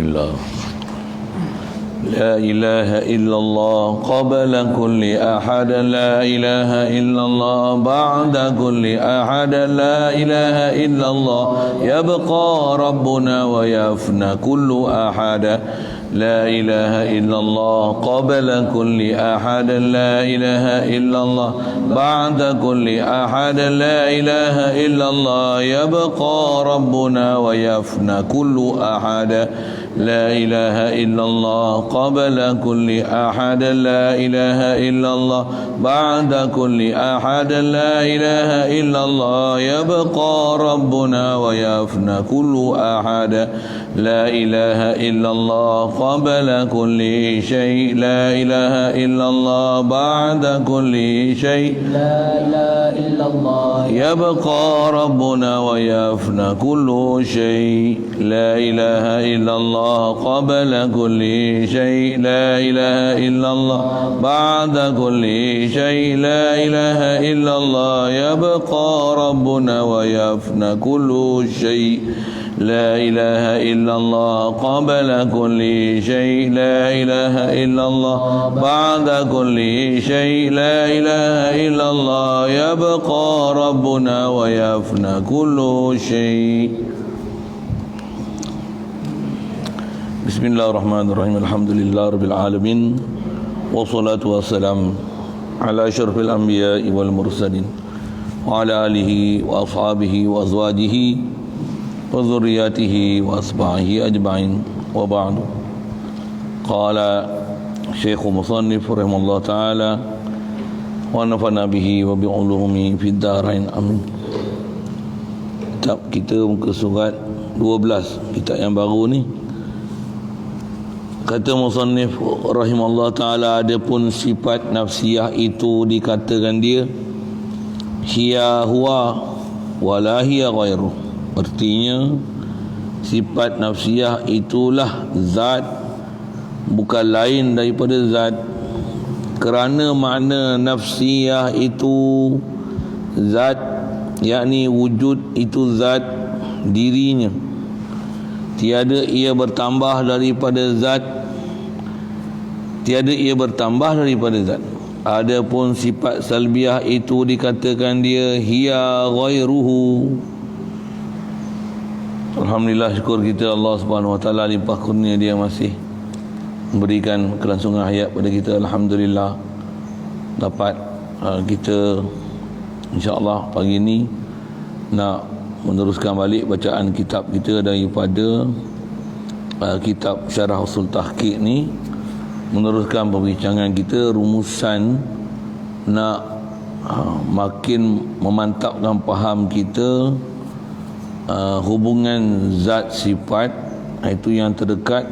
Bismillah. La ilaha illallah qabla kulli ahad, la ilaha illallah ba'da kulli ahad, la ilaha illallah yabqa rabbuna wa yafna kullu ahad. لا إله إلا الله قبل كل أحد، لا إله إلا الله بعد كل أحد، لا إله إلا الله يبقى ربنا ويفنى كل أحد. لا إله إلا الله قبل كل أحد، لا إله إلا الله بعد كل أحد، لا إله إلا الله يبقى ربنا ويفنى كل أحد. لا إله إلا الله قبل كل شيء، لا إله إلا الله بعد كل شيء، لا إله إلا الله يبقى ربنا ويفنى كل شيء. لا إله إلا الله قبل كل شيء، لا إله إلا الله بعد كل شيء، لا إله إلا الله يبقى ربنا ويفنى كل شيء. لا إله إلا الله قبل كل شيء، لا إله إلا الله بعد كل شيء، لا إله إلا الله يبقى ربنا ويفنى كل شيء. بسم الله الرحمن الرحيم. الحمد لله رب العالمين، والصلاة والسلام على أشرف الأنبياء والمرسلين وعلى آله وأصحابه وأزواجه وذرياته وأصحابه أجمعين، وبعد. قال شيخ مصنف رحمه الله تعالى ونفعنا به وبعلومه في الدارين آمين. Kitab kita muka surat 12, kitab yang baru ni. Kata musannif rahimahullah ta'ala, adapun sifat nafsiyah itu dikatakan dia hiya huwa wala hiya ghairu. Artinya sifat nafsiyah itulah zat, bukan lain daripada zat. Kerana makna nafsiyah itu zat, yakni wujud itu zat dirinya, tiada ia bertambah daripada zat, tiada ia bertambah daripada zat. Adapun sifat salbiyah itu dikatakan dia hiya ghairuhu. Alhamdulillah, syukur kita Allah Subhanahu Wa Taala, limpah kurnia dia masih memberikan kelangsungan hayat pada kita. Alhamdulillah dapat kita insya-Allah pagi ini nak meneruskan balik bacaan kitab kita daripada kitab Syarah Usul Tahqiq ni, meneruskan perbincangan kita, rumusan nak makin memantapkan faham kita hubungan zat sifat, itu yang terdekat.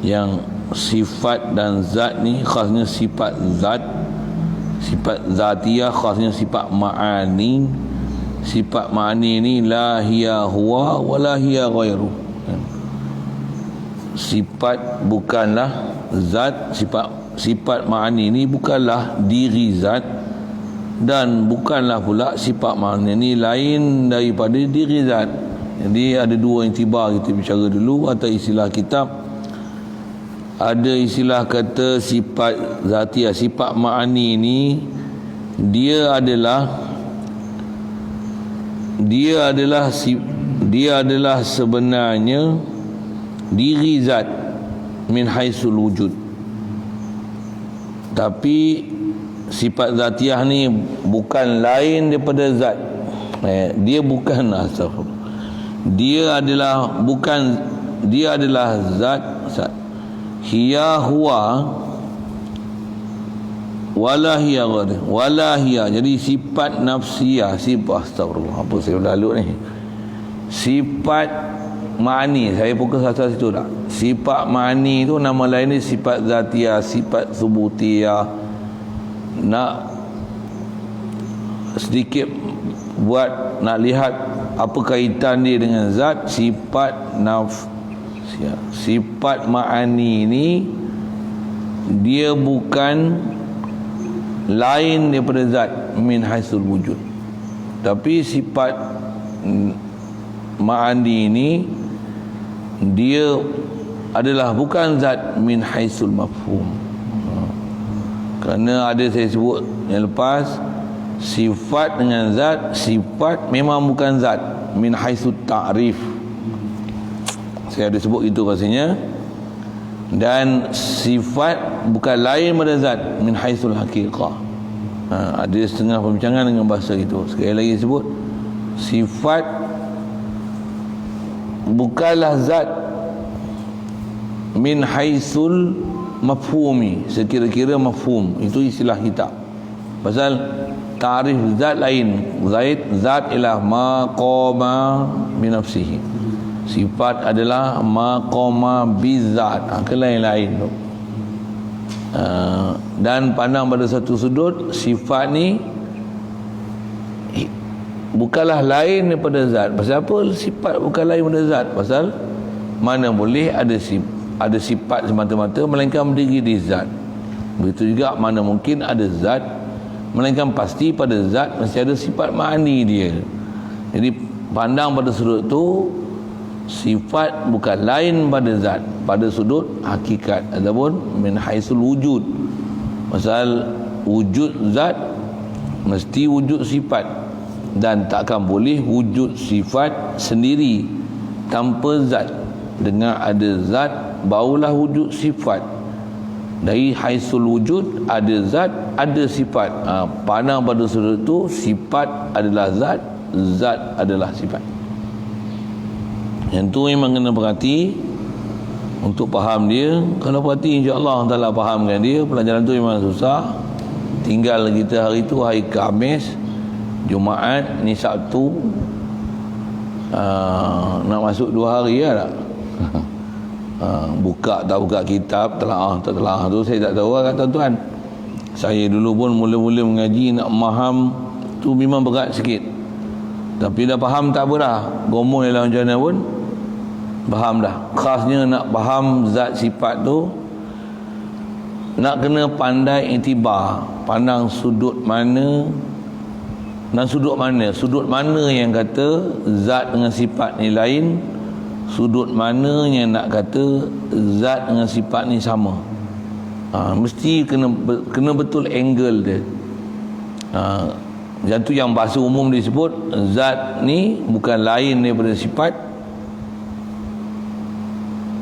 Yang sifat dan zat ni khasnya sifat zat, sifat zatiyah khasnya sifat ma'ani. Sifat ma'ani ni la hiya huwa wa la hiya ghairu. Sifat bukanlah zat, sifat ma'ani ni bukanlah diri zat, dan bukanlah pula sifat ma'ani ni lain daripada diri zat. Jadi ada dua intibar kita bicara dulu atas istilah kitab. Ada istilah kata sifat zatiyah, sifat ma'ani ni dia adalah sebenarnya diri zat min haisul wujud. Tapi sifat zatiyah ni bukan lain daripada zat. Dia bukan dia adalah zat. Hiya huwa wala hiya ghairu wala hiya. Jadi sifat nafsiyah, sifat, astagfirullah, apa saya lalu ni, sifat ma'ani, saya fokus asal situ tak. Sifat ma'ani tu nama lain ni sifat zatiyah, sifat subutiyah. Nak sedikit buat nak lihat apa kaitan dia dengan zat, sifat nafsiyah. Sifat ma'ani ni dia bukan lain daripada zat min haisul wujud, tapi sifat ma'ani ni dia adalah bukan zat min haisul mafhum. Kerana ada saya sebut yang lepas, sifat dengan zat, sifat memang bukan zat min haisul ta'rif. Saya ada sebut itu rasanya. Dan sifat bukan lain pada zat min haisul haqiqah. Ada setengah perbincangan dengan bahasa itu. Sekali lagi sebut, sifat bukanlah zat min haisul mafhumi, sekira-kira mafhum. Itu istilah kitab. Pasal ta'rif zat lain. Zat ialah maqama bi nafsihi. Sifat adalah maqama bizat, lain-lain tu. Dan pandang pada satu sudut, sifat ni bukanlah lain daripada zat. Pasal apa sifat bukan lain daripada zat? Pasal mana boleh ada sifat semata-mata melainkan berdiri di zat. Begitu juga mana mungkin ada zat melainkan pasti pada zat mesti ada sifat ma'ani dia. Jadi pandang pada sudut tu, sifat bukan lain pada zat pada sudut hakikat ataupun min haisul wujud. Pasal wujud zat mesti wujud sifat, dan takkan boleh wujud sifat sendiri tanpa zat. Dengan ada zat barulah wujud sifat. Dari haisul wujud ada zat, ada sifat. Pandang pada sudut tu, sifat adalah zat, zat adalah sifat. Yang tu memang kena perhati untuk faham dia. Kalau perhati, insya-Allah Taala fahamkan dia. Pelajaran tu memang susah. Tinggal kita hari tu, hari Khamis, Jumaat, ni Sabtu, nak masuk 2 hari lah tak? Buka tak buka kitab, telaah tak telaah tu saya tak tahu lah tuan-tuan. Saya dulu pun mula-mula mengaji, nak faham tu memang berat sikit. Tapi dah faham tak apa dah. Gomoh lah macam mana pun faham dah. Khasnya nak faham zat sifat tu, nak kena pandai iktibar, pandang sudut mana dan sudut mana. Sudut mana yang kata zat dengan sifat ni lain, sudut mana yang nak kata zat dengan sifat ni sama. Mesti kena betul angle dia. Yang tu yang bahasa umum disebut zat ni bukan lain daripada sifat.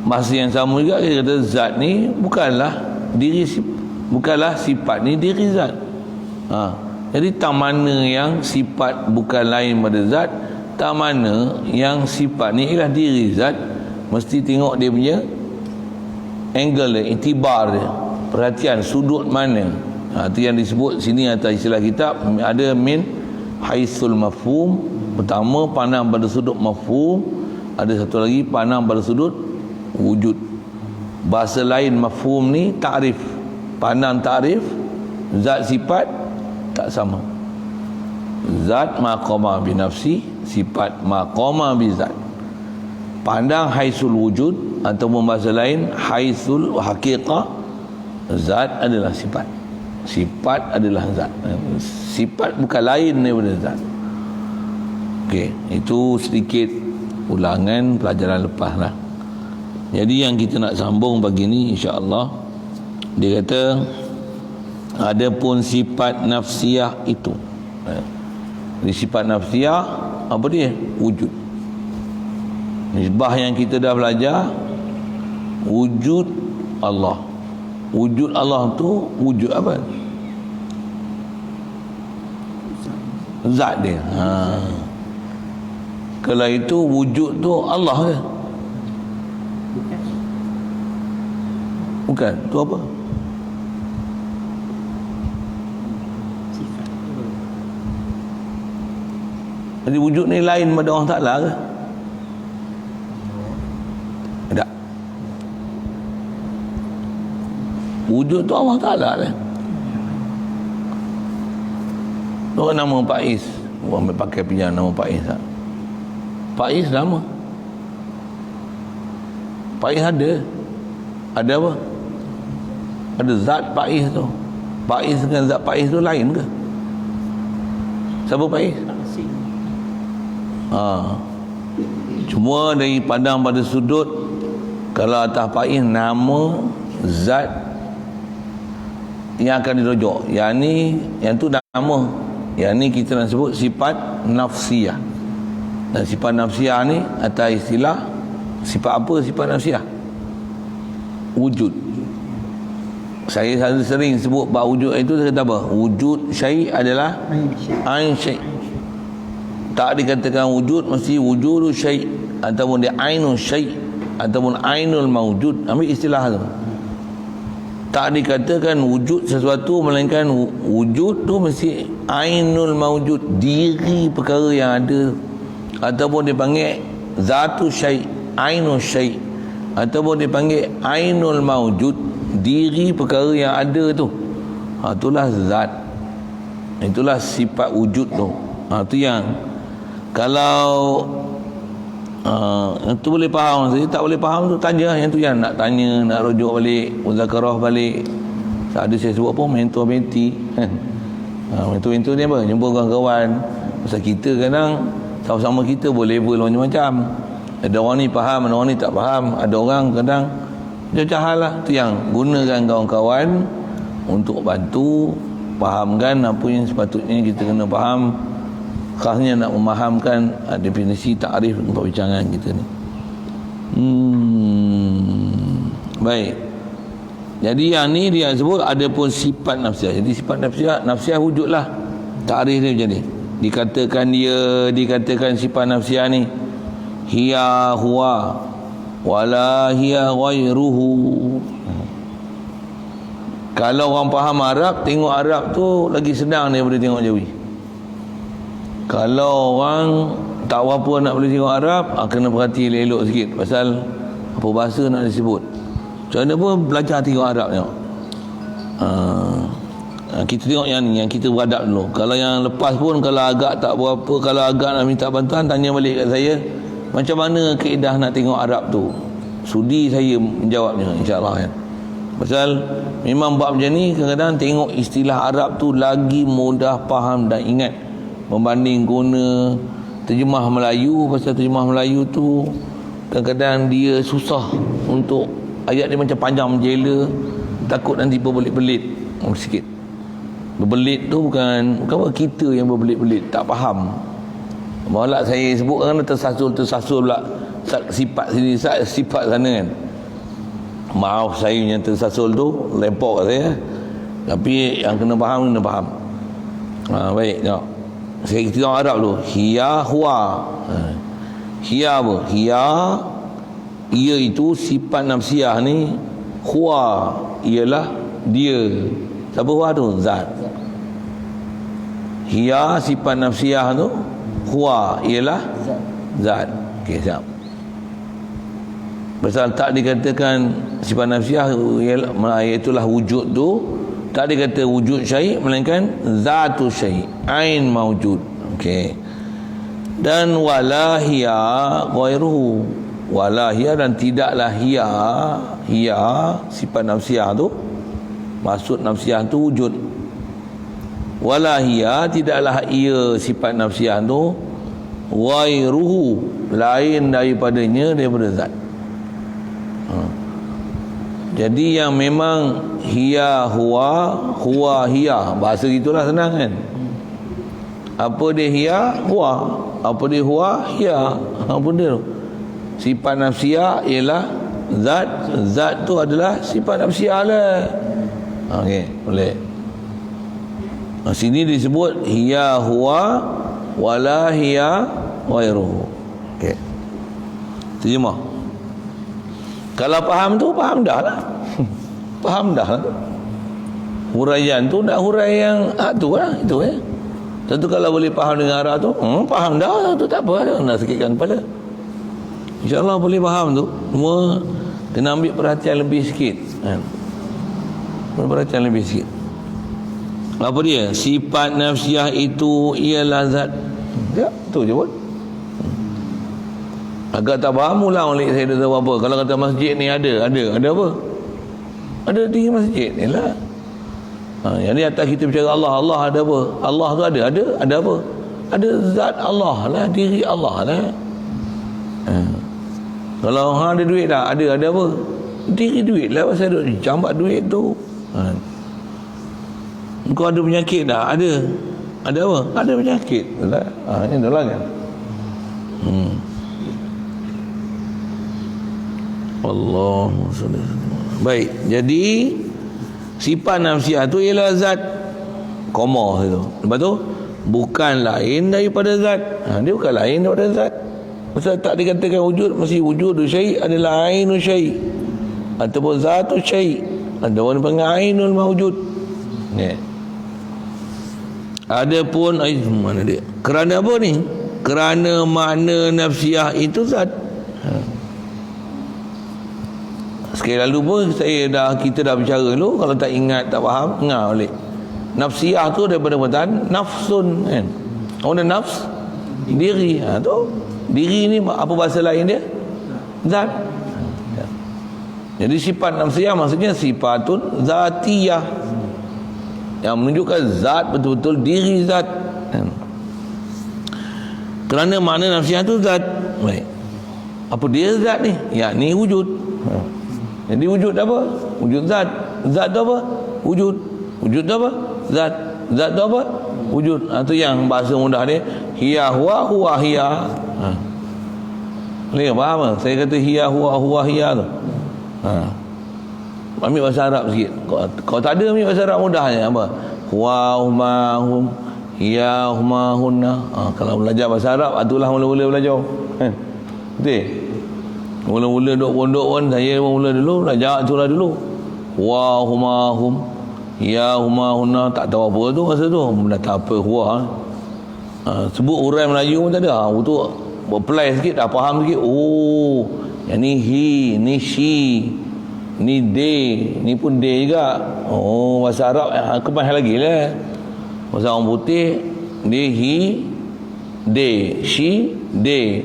Bahasa yang sama juga dia kata zat ni bukanlah sifat ni diri zat. Jadi tak mana yang sifat bukan lain pada zat, tak mana yang sifat ni ialah diri zat. Mesti tengok dia punya angle dia, iktibar dia, perhatian sudut mana. Itu yang disebut sini atas istilah kitab ada min haisul mafhum. Pertama pandang pada sudut mafhum, ada satu lagi pandang pada sudut wujud. Bahasa lain mafhum ni ta'rif, pandang ta'rif, zat sifat tak sama. Zat maqama bi nafsi, sifat maqama bi zat. Pandang haisul wujud ataupun bahasa lain haisul haqiqah, zat adalah sifat, sifat adalah zat. Sifat bukan lain daripada zat. Okey, itu sedikit ulangan pelajaran lepas lah. Jadi yang kita nak sambung pagi ni, insya-Allah, dia kata adapun sifat nafsiyah itu. Di sifat nafsiyah apa dia? Wujud. Nisbah yang kita dah belajar, wujud Allah. Wujud Allah tu wujud apa? Zat dia. Kalau itu wujud tu Allah ke? Bukan. Tu apa? Jadi wujud ni lain pada Allah Ta'ala ke? Tak. Wujud tu Allah Ta'ala lah. Tu nama Faiz. Orang pakai pinjam nama Faiz tak? Faiz nama. Faiz ada. Ada apa? Ada zat Faiz tu. Faiz dengan zat Faiz tu lain ke? Siapa Faiz? Cuma dari pandang pada sudut Kalau atas faiz nama zat yang akan dirujuk. Yang ni, yang tu nama. Yang ni kita nak sebut sifat nafsiyah. Dan sifat nafsiyah ni atas istilah sifat apa sifat nafsiyah? Wujud. Saya sering sebut bab wujud itu, saya kata apa? Wujud syai' adalah ain syai'. Tak dikatakan wujud mesti wujudu syai' ataupun dia ainul syai' ataupun ainul mawjud. Ambil istilah tu. Tak dikatakan wujud sesuatu melainkan wujud tu mesti ainul mawjud, diri perkara yang ada, ataupun dipanggil zatu syai', ainul syai', ataupun dipanggil ainul mawjud, diri perkara yang ada tu. Itulah zat. Itulah sifat wujud tu. Itu yang kalau itu boleh faham. Saya tak boleh faham tu tanya yang tu, yang nak tanya, nak rujuk balik, muzakarah balik. Ada saya sebut apa, mentor menti kan. Mentor ni apa, jumpa kawan-kawan. Pasal kita kadang sama-sama kita boleh level macam-macam. Ada orang ni faham, ada orang ni tak faham. Ada orang kadang macam hal lah. Tu yang gunakan kawan-kawan untuk bantu fahamkan apa yang sepatutnya kita kena faham, khasnya nak memahamkan definisi takrif perbincangan kita ni. Baik. Jadi yang ni dia sebut ada pun sifat nafsiyah. Jadi sifat nafsiyah wujudlah. Takrif dia macam ni. Dikatakan sifat nafsiyah ni hiya huwa wala hiya ghairuhu. Kalau orang faham Arab, tengok Arab tu lagi senang daripada tengok Jawi. Kalau orang tak apa nak boleh tengok Arab, kena perhati elok sikit pasal apa bahasa nak disebut. Macam mana pun belajar tengok Arab tengok. Kita tengok yang ni, yang kita beradab dulu. Kalau yang lepas pun kalau agak tak berapa, kalau agak nak minta bantuan, tanya balik kat saya, macam mana kaedah nak tengok Arab tu. Sudi saya menjawabnya insya-Allah kan. Pasal memang bab macam ni kadang-kadang tengok istilah Arab tu lagi mudah faham dan ingat membanding guna terjemah Melayu. Pasal terjemah Melayu tu kadang-kadang dia susah untuk ayat dia macam panjang menjela, takut nanti berbelit-belit sikit. Berbelit tu bukan apa, kita yang berbelit-belit tak faham. Malah saya sebut kan tersasul pula sifat sini, sifat sana kan. Maaf saya yang tersasul tu lempok kat saya. Tapi yang kena faham. Baik tengok. Saya tengok Arab tu. Hiya huwa. Hiya apa? Hiya, ia itu sifat nafsiyah ni. Huwa ialah dia. Siapa huwa tu? Zat. Hiya sifat nafsiyah tu. Huwa ialah zat. Okey, siap. Pasal tak dikatakan sifat nafsiyah iaitulah wujud tu, tak dikata wujud syai' melainkan zatu syai', ain maujud. Okey. Dan wala hiya ghairuhu. Wala hiya, dan tidaklah hiya sifat nafsiyah tu, maksud nafsiyah tu wujud. Wala hiya, tidaklah ia sifat nafsiyah tu ghairuhu, lain daripadanya, daripada zat. Jadi yang memang hiya huwa, huwa hiya, bahasa gitulah senang kan. Apa dia hiya? Huwa. Apa dia huwa? Hiya. Apa dia tu? Sifat nafsiyah ialah zat. Zat tu adalah sifat nafsiyah lah. Okey, boleh. Sini disebut hiya huwa wala hiya ghairuhu. Okey. Terjemah. Kalau faham tu, faham dah lah. Faham dah lah. Huraian tu nak hurai yang tu lah. Itu tentu kalau boleh faham dengan Arab tu, faham dah tu, tak apa. Nak sakitkan kepala. InsyaAllah boleh faham tu. Cuma kena ambil perhatian lebih sikit kan? Perhatian lebih sikit. Apa dia? Sifat nafsiyah itu ialah zat. Ya, tu je pun. Agak tak faham ulang balik saya tahu apa. Kalau kata masjid ni ada apa? Ada di masjid ni lah. Yang ni atas kita bicara Allah ada apa? Allah tu ada apa? Ada zat Allah lah, diri Allah lah. Kalau ada duit dah, ada apa? Diri duit lah, pasal duk jambat duit tu. Kau ada penyakit dah, ada apa? Ada penyakit lah. Ini dah lah kan. Allahu subhanahu. Baik, jadi sifat nafsiah tu ialah zat qamah tu. Lepas tu bukan lain daripada zat. Dia bukan lain daripada zat. Pasal tak dikatakan wujud, mesti wujudu syai' adalah ainu syai' ataupun zatu syai' ataupun panggil ainul mawjud. Ni. Adapun mana dia? Kerana apa ni? Kerana makna nafsiah itu zat. Sekali lalu pun kita dah bicara dulu. Kalau tak ingat, tak faham, ingat balik. Nafsiah tu daripada perkataan nafsun kan. Orang ada nafs, diri. Tu diri ni apa bahasa lain dia? Zat. Jadi sifat nafsiyah maksudnya sifatun zatiyah, yang menunjukkan zat, betul-betul diri zat. Kerana makna nafsiyah tu zat. Baik. Apa dia zat ni? Yakni wujud. Jadi wujud apa? Wujud zat. Zat tu apa? Wujud. Wujud tu apa? Zat. Zat tu apa? Wujud. Itu yang bahasa mudah dia. Hiya huwa huwa hiya. Boleh faham tak? Saya kata hiya huwa huwa hiya tu. Ambil bahasa Arab sikit. Kalau tak ada, ambil bahasa Arab mudahnya apa? Huwa huma hum hiya huma hunna. Kalau belajar bahasa Arab, itulah mula-mula belajar. Betul? Mula-mula duk pondok pun saya mula dulu belajar itulah dulu. Huwa huma hum hiya huma hunna. Tak tahu apa tu masa tu. Dah tak apa huwa. Sebut urai Melayu pun tak ada. Itu apply sikit dah faham sikit. Oh, yang ni he, ni she, ni they, ni pun they juga. Oh, bahasa Arab aku mahal lagi lah. Bahasa orang putih dia he, they, she, they.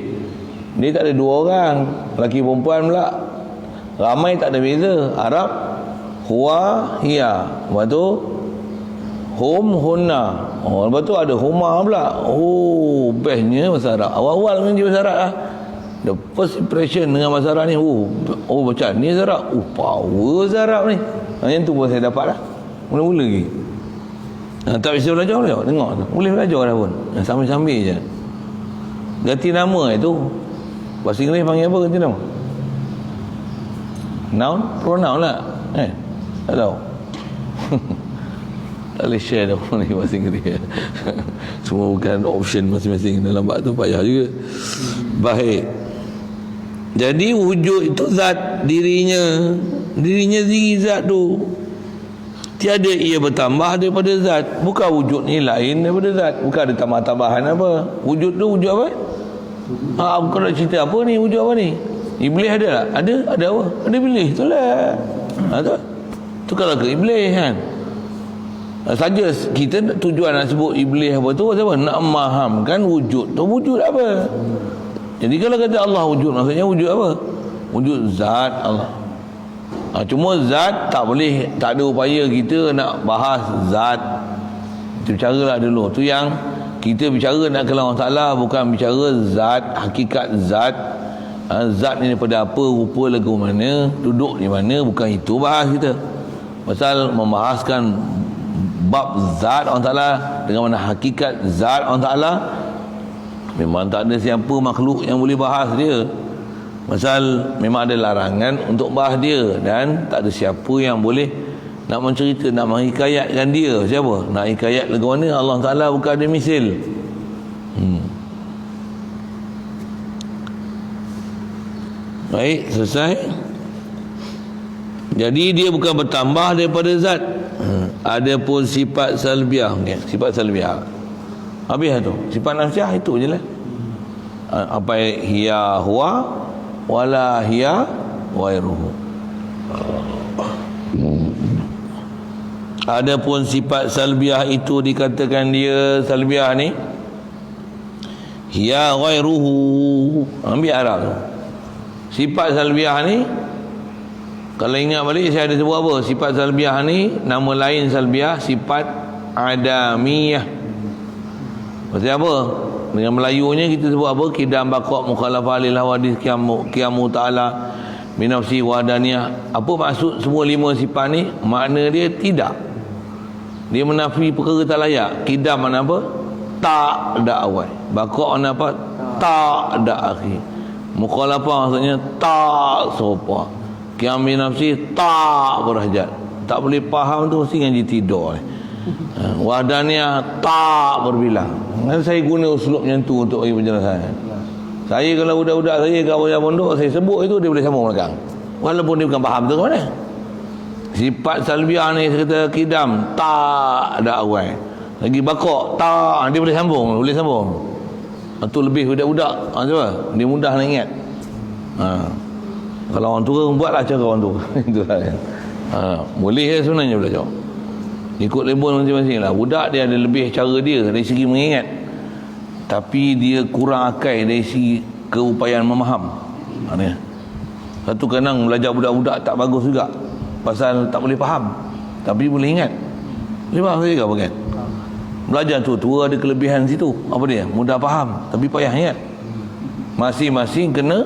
Dia tak ada dua orang, lelaki perempuan pula. Ramai tak ada beza. Arab huwa hiya. Lepas tu hum hunna. Lepas tu ada huma pula. Oh, bestnya bahasa Arab. Awal-awal mengaji bahasa Arab lah. The first impression dengan bahasa Arab ni, macam ni bahasa Arab. Power bahasa Arab ni. Yang tu pun saya dapat lah. Mula-mula lagi. Tak bisa belajar boleh tengok tu. Boleh belajar dah pun. Sambil-sambil je. Ganti nama itu. Bahasa Inggeris panggil apa ganti nama? Noun? Pronoun lah. Tak tahu. Tak boleh share dah pun ni bahasa Inggeris. Semua bukan option masing-masing dalam bab tu, payah juga. Baik. Jadi wujud itu zat dirinya. Dirinya diri zat tu. Tiada ia bertambah daripada zat. Bukan wujud ni lain daripada zat. Bukan ada tambah-tambahan apa. Wujud tu wujud apa? Kau nak cerita apa ni? Wujud apa ni? Iblis ada tak? Ada apa? Ada iblis tu lah. Tu kalau ke iblis kan. Saja kita tujuan nak sebut iblis apa tu apa? Nak memahamkan wujud tu wujud apa. Jadi kalau kata Allah wujud, maksudnya wujud apa? Wujud zat Allah. Cuma zat tak boleh, tak ada upaya kita nak bahas zat. Kita bicaralah dulu. Tu yang kita bicara nak kenal Allah Ta'ala, bukan bicara zat, hakikat zat. Zat ni daripada apa, rupa lagu mana, duduk di mana, bukan itu bahas kita. Pasal membahaskan bab zat Allah Ta'ala dengan mana hakikat zat Allah Ta'ala, memang tak ada siapa makhluk yang boleh bahas dia. Pasal memang ada larangan untuk bahas dia, dan tak ada siapa yang boleh nak mencerita, nak menghikayatkan dia. Siapa? Nak hikayat lagu mana? Allah Ta'ala bukan ada misil. Baik, selesai. Jadi dia bukan bertambah daripada zat. Ada pun sifat salbiah. Sifat salbiah habis tu. Sifat nafsiah itu je lah. Apa hiya huwa wala hiya ghairuhu. Ada pun sifat salbiah itu dikatakan dia salbiah ni hiya ghairuhu. Ambil Arab tu. Sifat salbiah ni, kalau ingat balik saya ada sebut apa? Sifat salbiah ni, nama lain salbiah sifat adamiyah. Maksudnya apa? Dengan Melayunya kita sebut apa? Kidam, baqa', mukhalafah lil hawadis, qiyamu ta'ala binafsi wahdaniyah. Apa maksud semua 5 sifat ni? Makna dia tidak. Dia menafi perkara tak layak. Kidam makna apa? Tak ada awal. Baqa' makna apa? Tak ada akhir. Mukhalafah maksudnya tak serupa. Qiyam binafsi tak berhajat. Tak boleh faham tu mesti ngaji tidur. Wahdaniyah tak berbilang. Saya guna uslub yang tu untuk bagi penjelasan. Saya kalau budak-budak saya kat bawah pondok, saya sebut itu dia boleh sambung belakang. Walaupun dia bukan faham tu ke mana. Sifat salbiah ni saya kata kidam tak ada awal. Lagi baqa' tak, dia boleh sambung, Itu lebih budak-budak. Cuba, dia mudah nak ingat. Kalau orang tua buatlah cara orang tua. Itulah. Boleh sebenarnya belajar. Ikut label masing-masing lah. Budak dia ada lebih cara dia dari segi mengingat, tapi dia kurang akal dari segi keupayaan memaham. Satu kadang belajar budak-budak tak bagus juga, pasal tak boleh faham tapi boleh ingat. Boleh faham saya ke kan? Belajar tua ada kelebihan situ. Apa dia? Mudah faham tapi payah ingat. Masing-masing kena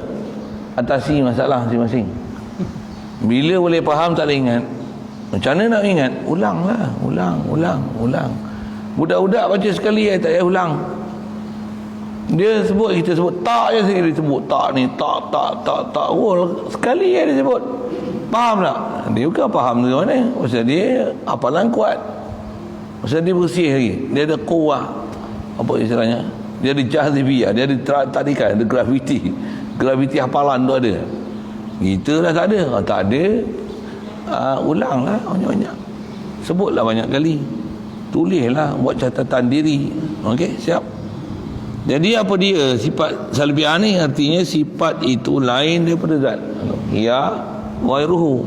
atasi masalah masing-masing. Bila boleh faham tak boleh ingat, macam mana nak ingat? Ulanglah, ulang. Budak-budak baca sekali tak payah ulang. Dia sebut, kita sebut tak je sekali, dia sebut tak ni, tak. Oh, sekali je dia sebut. Faham tak? Dia bukan faham tu mana. Pasal dia hafalan kuat. Pasal dia bersih lagi. Dia ada kuah. Apa istilahnya? Dia ada jazibiyah, dia ada tarikan, ada graviti. Graviti hafalan tu ada. Kita lah tak ada. Tak ada. Ulanglah banyak-banyak. Sebutlah banyak kali. Tulislah, buat catatan diri. Okey, siap. Jadi apa dia sifat salbiah ni? Artinya sifat itu lain daripada zat. Ya ghairuhu.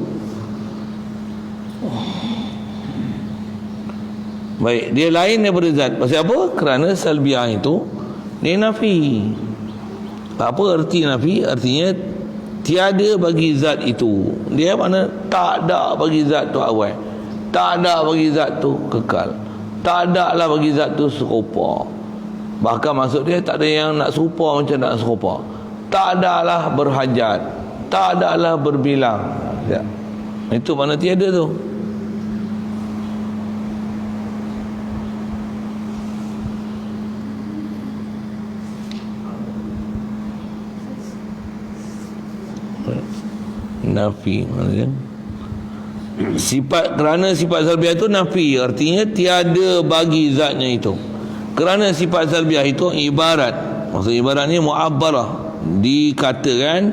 Baik, dia lain daripada zat. Pasal apa? Kerana salbiah itu dia nafi. Apa arti nafi? Artinya tiada bagi zat itu. Dia mana? Tak ada bagi zat tu awal. Tak ada bagi zat tu kekal. Tak ada lah bagi zat tu serupa. Bahkan maksud dia tak ada yang nak serupa macam nak serupa. Tak ada lah berhajat. Tak ada lah berbilang. Ya. Itu mana tiada tu. Nafi maksudnya sifat, kerana sifat salbiah itu nafi, artinya tiada bagi zatnya itu. Kerana sifat salbiah itu ibarat, maksud ibaratnya mu'abbarah, dikatakan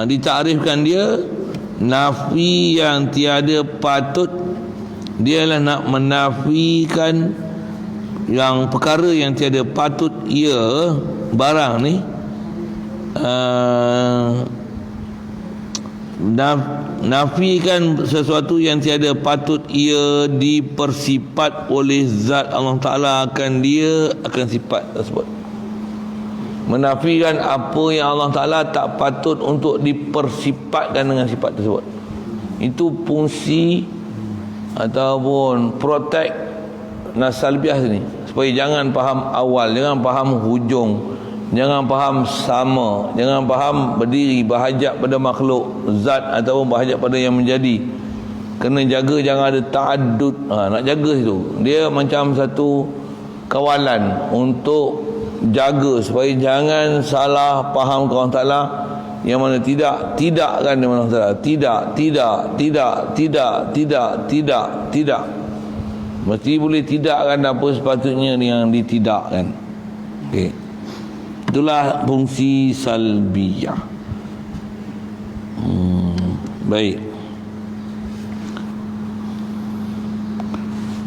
ditakrifkan dia nafi yang tiada patut. Dialah nak menafikan yang perkara yang tiada patut ia barang ni nafikan sesuatu yang tiada patut ia dipersifat oleh zat Allah Ta'ala akan dia, akan sifat tersebut. Menafikan apa yang Allah Ta'ala tak patut untuk dipersifatkan dengan sifat tersebut. Itu fungsi ataupun protect nasalbiah ni, supaya jangan faham awal, jangan faham hujung, jangan faham sama, jangan faham berdiri berhajat pada makhluk zat ataupun berhajat pada yang menjadi. Kena jaga jangan ada ta'addud. Nak jaga situ. Dia macam satu kawalan untuk jaga supaya jangan salah faham ke Allah Ta'ala yang mana tidak kan dia Allah Ta'ala. Tidak. Mesti boleh tidak kan apa sepatutnya yang ditidakkan. Okey. Itulah fungsi salbiyah. Baik.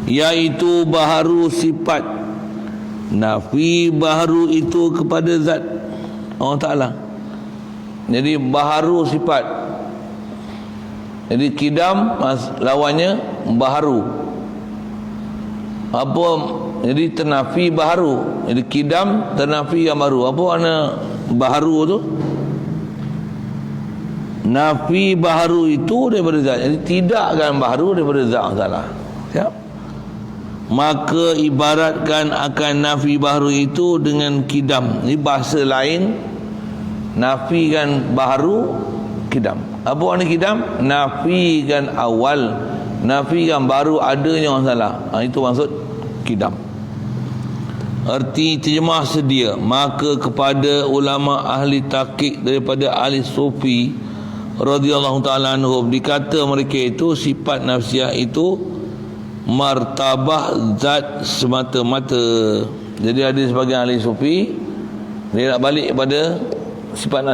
Iaitu baharu sifat. Nafi baharu itu kepada zat Allah Ta'ala. Jadi baharu sifat. Jadi kidam lawannya baharu. Apa? Jadi ternafi baharu. Jadi kidam ternafi yang baru. Apa makna baharu tu? Nafi baharu itu daripada zat. Jadi tidak akan baharu daripada zat Allah. Siap? maka ibaratkan akan nafi baharu itu dengan kidam. Ini bahasa lain, nafikan baharu, kidam. Apa makna kidam? Nafikan awal, nafikan baru adanya orang salah. Itu maksud kidam. Arti terjemah sedia. Maka kepada ulama ahli tahqiq daripada ahli sufi radhiyallahu taala anhum, dikata mereka itu sifat nafsiyah itu martabah zat semata-mata. Jadi ada sebagian ahli sufi dia nak balik kepada sifat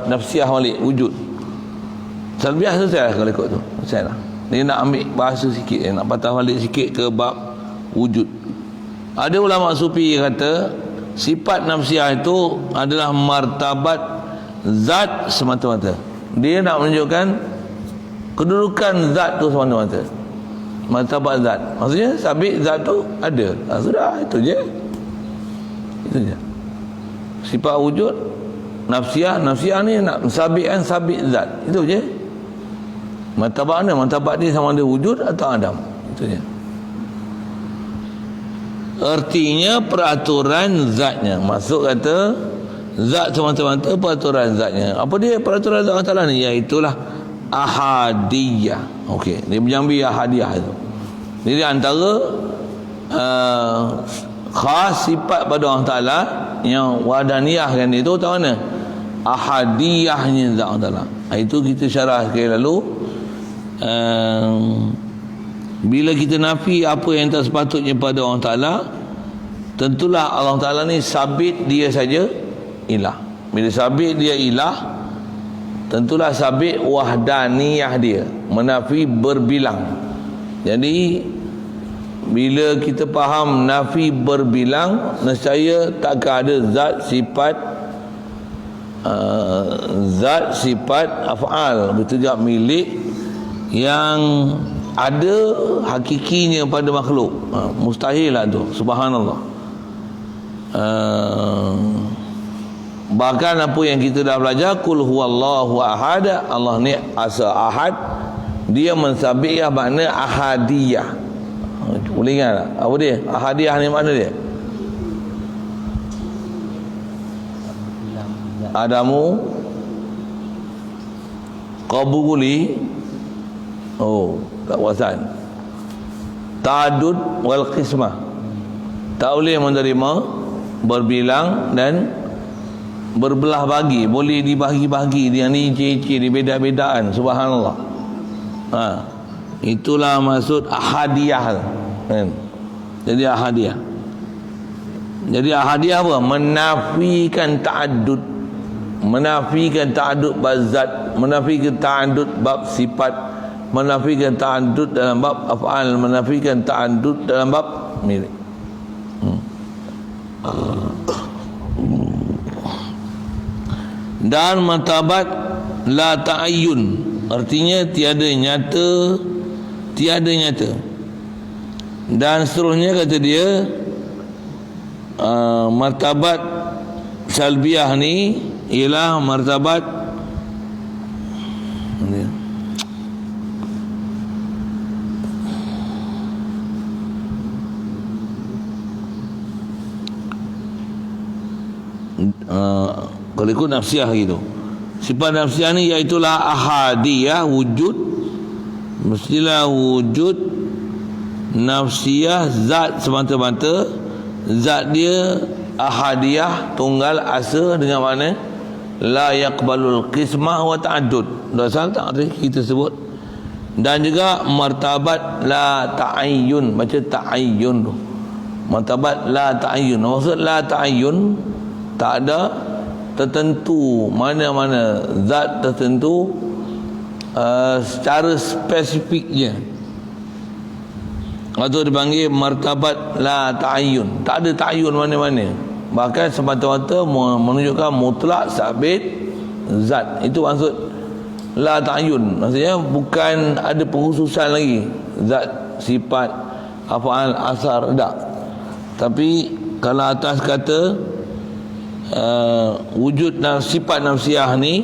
nafsiyah balik, wujud. Salbiah selesai kalau ikut tu. Selesai lah. Dia nak ambil bahasa sikit, dia nak patah balik sikit ke bab wujud. Ada ulama sufi yang kata sifat nafsiyah itu adalah martabat zat semata-mata. Dia nak menunjukkan kedudukan zat tu semata-mata. Martabat zat. Maksudnya sabit zat tu ada. Sudah, itu je. Itu je. Sifat wujud nafsiyah ni nak sabitkan sabit zat. Itu je. Martabat mana? Martabat dia sama ada wujud atau adam. Itu je. Artinya peraturan zatnya. Maksud kata zat semata-mata peraturan zatnya. Apa dia peraturan zat Allah Ta'ala ni? Iaitulah ahadiyah. Okey, dia menyambi ahadiyah itu. Jadi antara khas sifat pada Allah Ta'ala yang wadaniyah kan itu tahu mana? Ahadiyahnya zat Allah Ta'ala. Itu kita syarah sekali lalu. Bila kita nafi apa yang tak sepatutnya pada Allah Ta'ala, tentulah Allah Ta'ala ni sabit dia saja ilah. Bila sabit dia ilah, tentulah sabit wahdaniyah dia, menafi berbilang. Jadi bila kita faham nafi berbilang, nescaya takkan ada zat sifat af'al, betul juga milik yang ada hakikinya pada makhluk. Mustahil lah tu, subhanallah. Bahkan apa yang kita dah belajar, kul huwallahu ahad, Allah ni asa ahad, dia mensabitkan makna ahadiyah. Boleh ingat tak? Apa dia? Ahadiyah ni makna dia? Adamu qabuli, tak puasan, ta'adud wal qismah, tak boleh menerima berbilang dan berbelah bagi. Boleh dibahagi-bahagi, dia ni ciri-ciri dibeda-bedaan. Subhanallah. Itulah maksud ahadiyah kan? Jadi ahadiyah apa? Menafikan ta'adud, menafikan ta'adud bab zat, menafikan ta'adud bab sifat, menafikan ta'adud dalam bab af'al, menafikan ta'adud dalam bab milik. Dan martabat la ta'ayyun, artinya tiada nyata. Dan seterusnya kata dia, martabat salbiah ni ialah martabat kalau ikut nafsiyah gitu. Sifat nafsiyah ni iaitulah ahadiyah, wujud. Mestilah wujud nafsiyah, zat semata-mata. Zat dia ahadiyah, tunggal asa, dengan mana la yaqbalul qismah wa ta'addud. Dah salah tak tadi kita sebut. Dan juga martabat la ta'ayyun, baca ta'ayyun tu. Martabat la ta'ayyun, maksud la ta'ayyun, tak ada tertentu, mana-mana zat tertentu secara spesifiknya. Atau dipanggil martabat la ta'ayyun, tak ada ta'ayyun mana-mana. Bahkan semata-mata menunjukkan mutlak sabit zat. Itu maksud la ta'ayyun. Maksudnya bukan ada pengkhususan lagi zat, sifat, af'al, asar, tak. Tapi kalau atas kata wujud sifat nafsiyah ni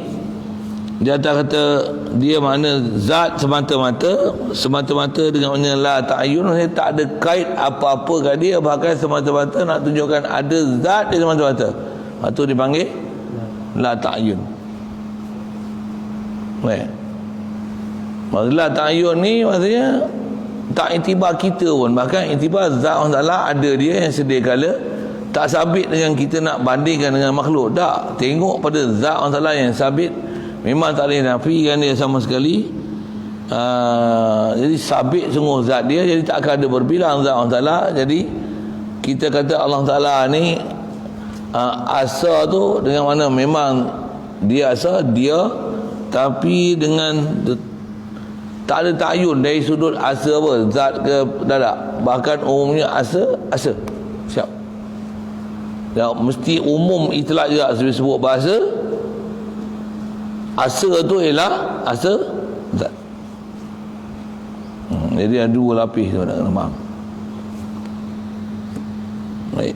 Dia tak kata dia makna zat semata-mata dengan makna la ta'ayyun, tak ada kait apa-apa kat dia, bahkan semata-mata nak tunjukkan ada zat dia semata-mata. Itu dipanggil la ta'ayyun. La ta'ayyun ni maksudnya tak iktibar kita pun, bahkan iktibar zat Allah Ta'ala ada dia yang sedia kala, tak sabit dengan kita nak bandingkan dengan makhluk. Tak, tengok pada zat Allah Ta'ala yang sabit, memang tak boleh nafikan dia sama sekali. Jadi sabit sungguh zat dia, jadi tak akan ada berbilang zat Allah Ta'ala. Jadi kita kata Allah Ta'ala ni asa tu dengan mana memang dia asa dia, tapi dengan tak ada ta'ayun dari sudut asa apa, zat ke dadak. Bahkan umumnya asa siap. Ya, mesti umum itlak juga sebut bahasa asa tu ialah asa zat. Jadi ada dua lapis tu nak kena faham. Baik.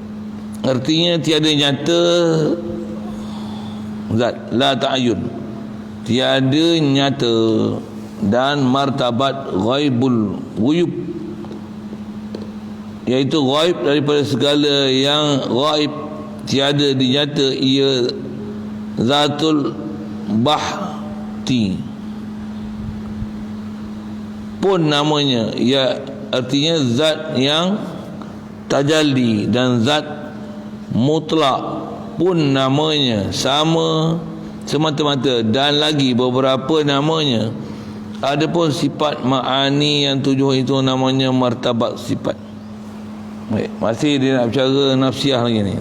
Artinya tiada nyata zat, la ta'ayun, tiada nyata, dan martabat ghaibul ghuyub, iaitu ghaib daripada segala yang ghaib, tiada dinyata ia zatul bahti pun namanya, ia artinya zat yang tajalli, dan zat mutlak pun namanya sama semata-mata, dan lagi beberapa namanya. Adapun sifat ma'ani yang tujuh itu namanya martabat sifat. Baik, masih dia nak bercara nafsiah lagi ni.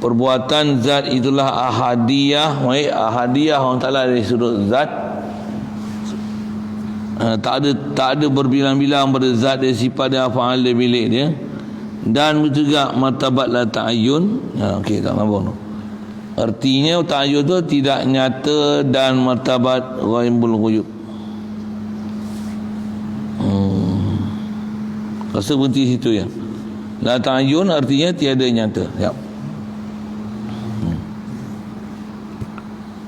Perbuatan zat itulah ahadiyah. Baik, ahadiyah Allah Ta'ala dari sudut zat. Tak ada berbilang-bilang pada zat dia, sifat dia, af'al dia, bilik dia. Dan juga martabat la ta'ayyun. Okey, tak sambung tu. Artinya ta'ayyun tu tidak nyata, dan martabat ghaibul ghuyub. Rasa berhenti situ ya. La ta'ayyun artinya tiada nyata. Siap.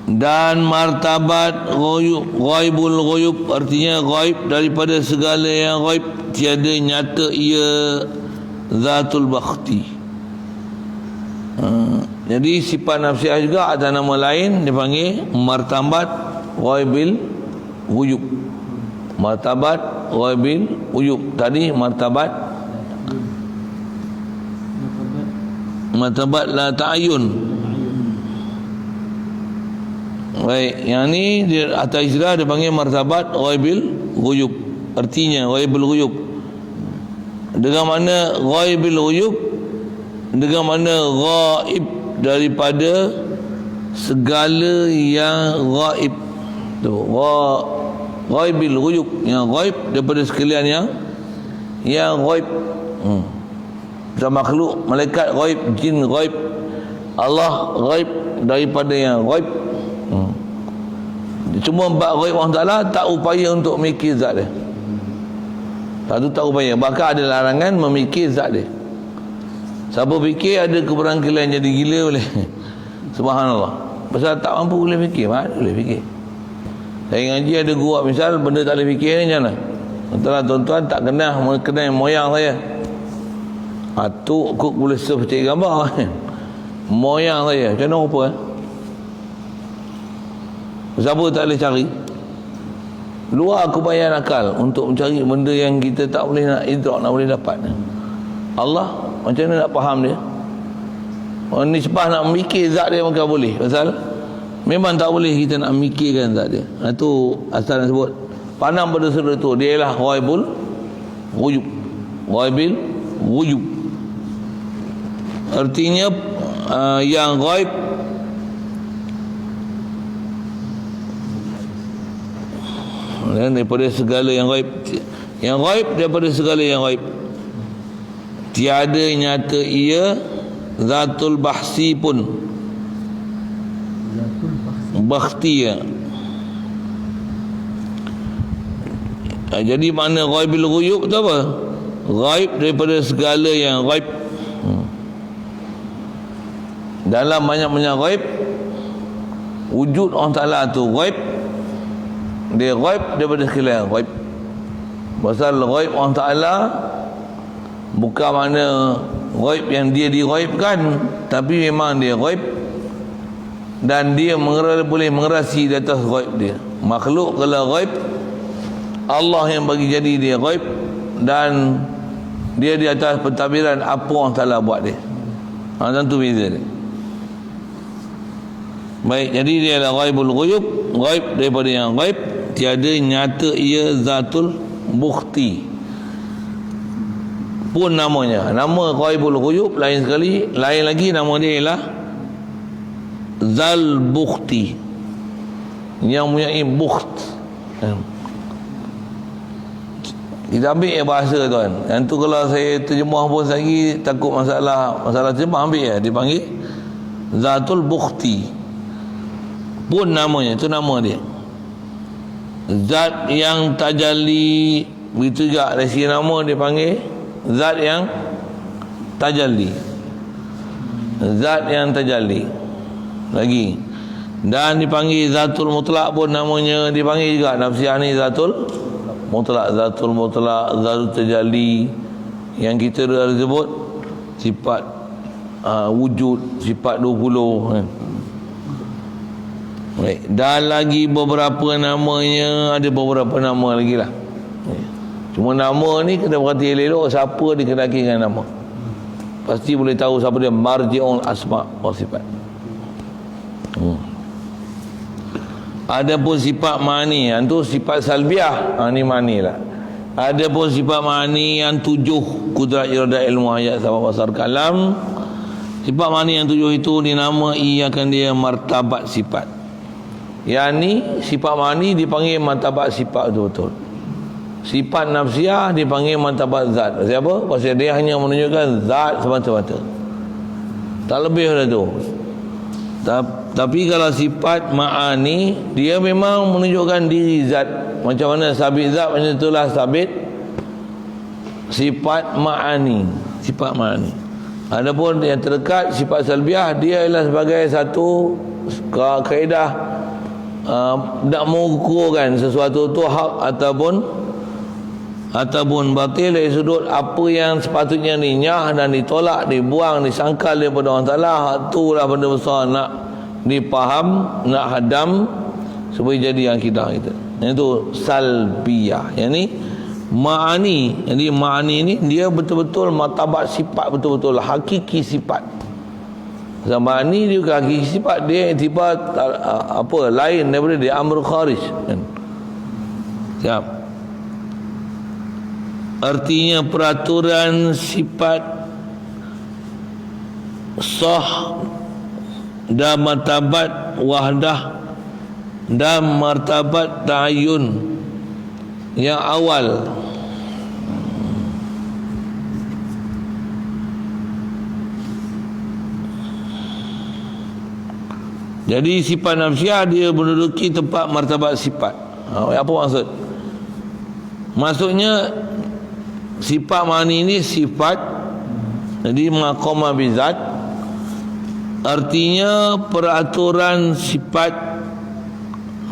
Dan martabat ghaibul ghuyub artinya ghaib daripada segala yang ghaib, tiada nyata ia zatul bakhti. Jadi sifat nafsiah juga ada nama lain, dipanggil martabat ghaibil ghuyub. Martabat ghaibil ghuyub. Tadi martabat la ta'ayyun. Baik, yang ni di atas istilah dia panggil martabat ghaibil ghuyub. Artinya ghaibul ghuyub, dengan mana ghaibul ghuyub, dengan mana ghaib daripada segala yang ghaib tu, ghaibil ghuyub, yang ghaib daripada sekalian yang ghaib. Macam makhluk, malaikat ghaib, jin ghaib, Allah ghaib daripada yang ghaib. Cuma bab ghaib Allah Ta'ala tak upaya untuk mikir zat dia. Satu tak upaya, bahkan ada larangan memikir zat dia. Siapa fikir ada keberangkilan jadi gila boleh. Subhanallah. Pasal tak mampu boleh fikir, mana boleh fikir. Saya ngaji ada guru misal benda tak boleh fikir ni macam mana? Tuan-tuan tak kenal moyang saya. Tu kok boleh seperti gambar kan. Moyang saya macam mana rupa siapa tak boleh cari? Luar kebayaan akal untuk mencari benda yang kita tak boleh nak idrak, nak boleh dapat. Allah macam mana nak faham dia? Orang ni sebab nak mikir zat dia maka boleh. Pasal memang tak boleh kita nak mikirkan zat dia. Itu asal yang sebut pandang pada sudut tu, dia ialah ghaibul ghuyub. Ghaibil ghuyub artinya yang ghaib daripada segala yang ghaib. Yang ghaib daripada segala yang ghaib, tiada nyata ia zatul bahsi pun. Bakhti ya. Jadi makna ghaibil ghuyub tu apa? Ghaib daripada segala yang ghaib. dalam banyak-banyak ghaib, wujud Allah Ta'ala tu ghaib. Dia ghaib daripada sekalian ghaib. Pasal ghaib Allah Ta'ala bukan makna ghaib yang dia dighaibkan, tapi memang dia ghaib dan dia boleh mengerasi di atas ghaib dia. Makhluk kalau ghaib, Allah yang bagi jadi dia ghaib, dan dia di atas pentadbiran apa Allah Ta'ala buat dia. Tentu beza dia. Baik, jadi dia adalah ghaibul ghuyub, ghaib daripada yang ghaib, tiada nyata ia zatul bukhti pun namanya. Nama ghaibul ghuyub lain sekali, lain lagi nama dia ialah zal bukhti, yang mempunyai bukht. Kita ambil bahasa tuan. Yang tu kalau saya terjemah pun lagi takut masalah terjemah, ambil ya, dipanggil zatul bukhti pun namanya, itu nama dia. Zat yang tajalli, begitu juga dari segi nama dipanggil zat yang tajalli. Zat yang tajalli lagi. Dan dipanggil zatul mutlak pun namanya, dipanggil juga nafsiyah ni zatul mutlak, zatul mutlak, zatul tajalli, yang kita dah sebut sifat wujud, sifat 20 kan. Baik. Dan lagi beberapa namanya, ada beberapa nama lagi lah. Cuma nama ni kena perhati elok siapa dikenaki dengan nama. Pasti boleh tahu siapa dia, marji'ul asma wa sifat. Ada pun sifat mani, yang tu sifat salbiah, ni mani lah. Ada pun sifat mani yang 7, kudrat, iradah, ilmu, hayat, sabab, basar, kalam. Sifat mani yang 7 itu dinamai akan dia martabat sifat. Yang ni sifat mani dipanggil martabat sifat betul-betul. Sifat nafsiyah dipanggil martabat zat. Siapa? Pasal dia hanya menunjukkan zat semata-mata, tak lebih dari tu. Tapi kalau sifat ma'ani, dia memang menunjukkan diri zat. Macam mana sabit zat, macam itulah sabit sifat ma'ani. Sifat ma'ani. Adapun yang terdekat sifat salbiah, dia ialah sebagai satu kaedah nak mengukurkan sesuatu tu hak ataupun batil dari sudut apa yang sepatutnya dinyah dan ditolak, dibuang, disangkal daripada Allah Ta'ala. Hak tu lah benda besar nak dipaham, nak hadam supaya jadi akidah kita. Itu salbiyah. Yang ni ma'ani. Jadi ma'ani ni dia betul-betul martabat sifat, betul-betul hakiki sifat. Zaman ni dia bukan hakiki sifat, dia tiba lain daripada dia, amr kharij kan. Siap. Artinya peraturan sifat sah dan martabat wahdah dan martabat ta'ayyun yang awal. Jadi sifat nafsiyah dia menduduki tempat martabat sifat. Apa maksud? Maksudnya sifat mani ini sifat, jadi maqama bizat, artinya peraturan sifat.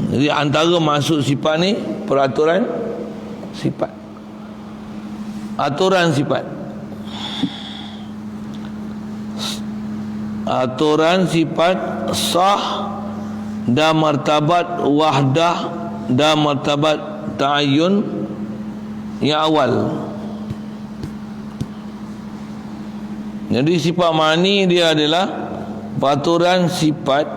Jadi antara masuk sifat ni peraturan sifat, aturan sifat, aturan sifat sah dan martabat wahdah dan martabat ta'ayyun yang awal. Jadi sifat mani dia adalah peraturan sifat.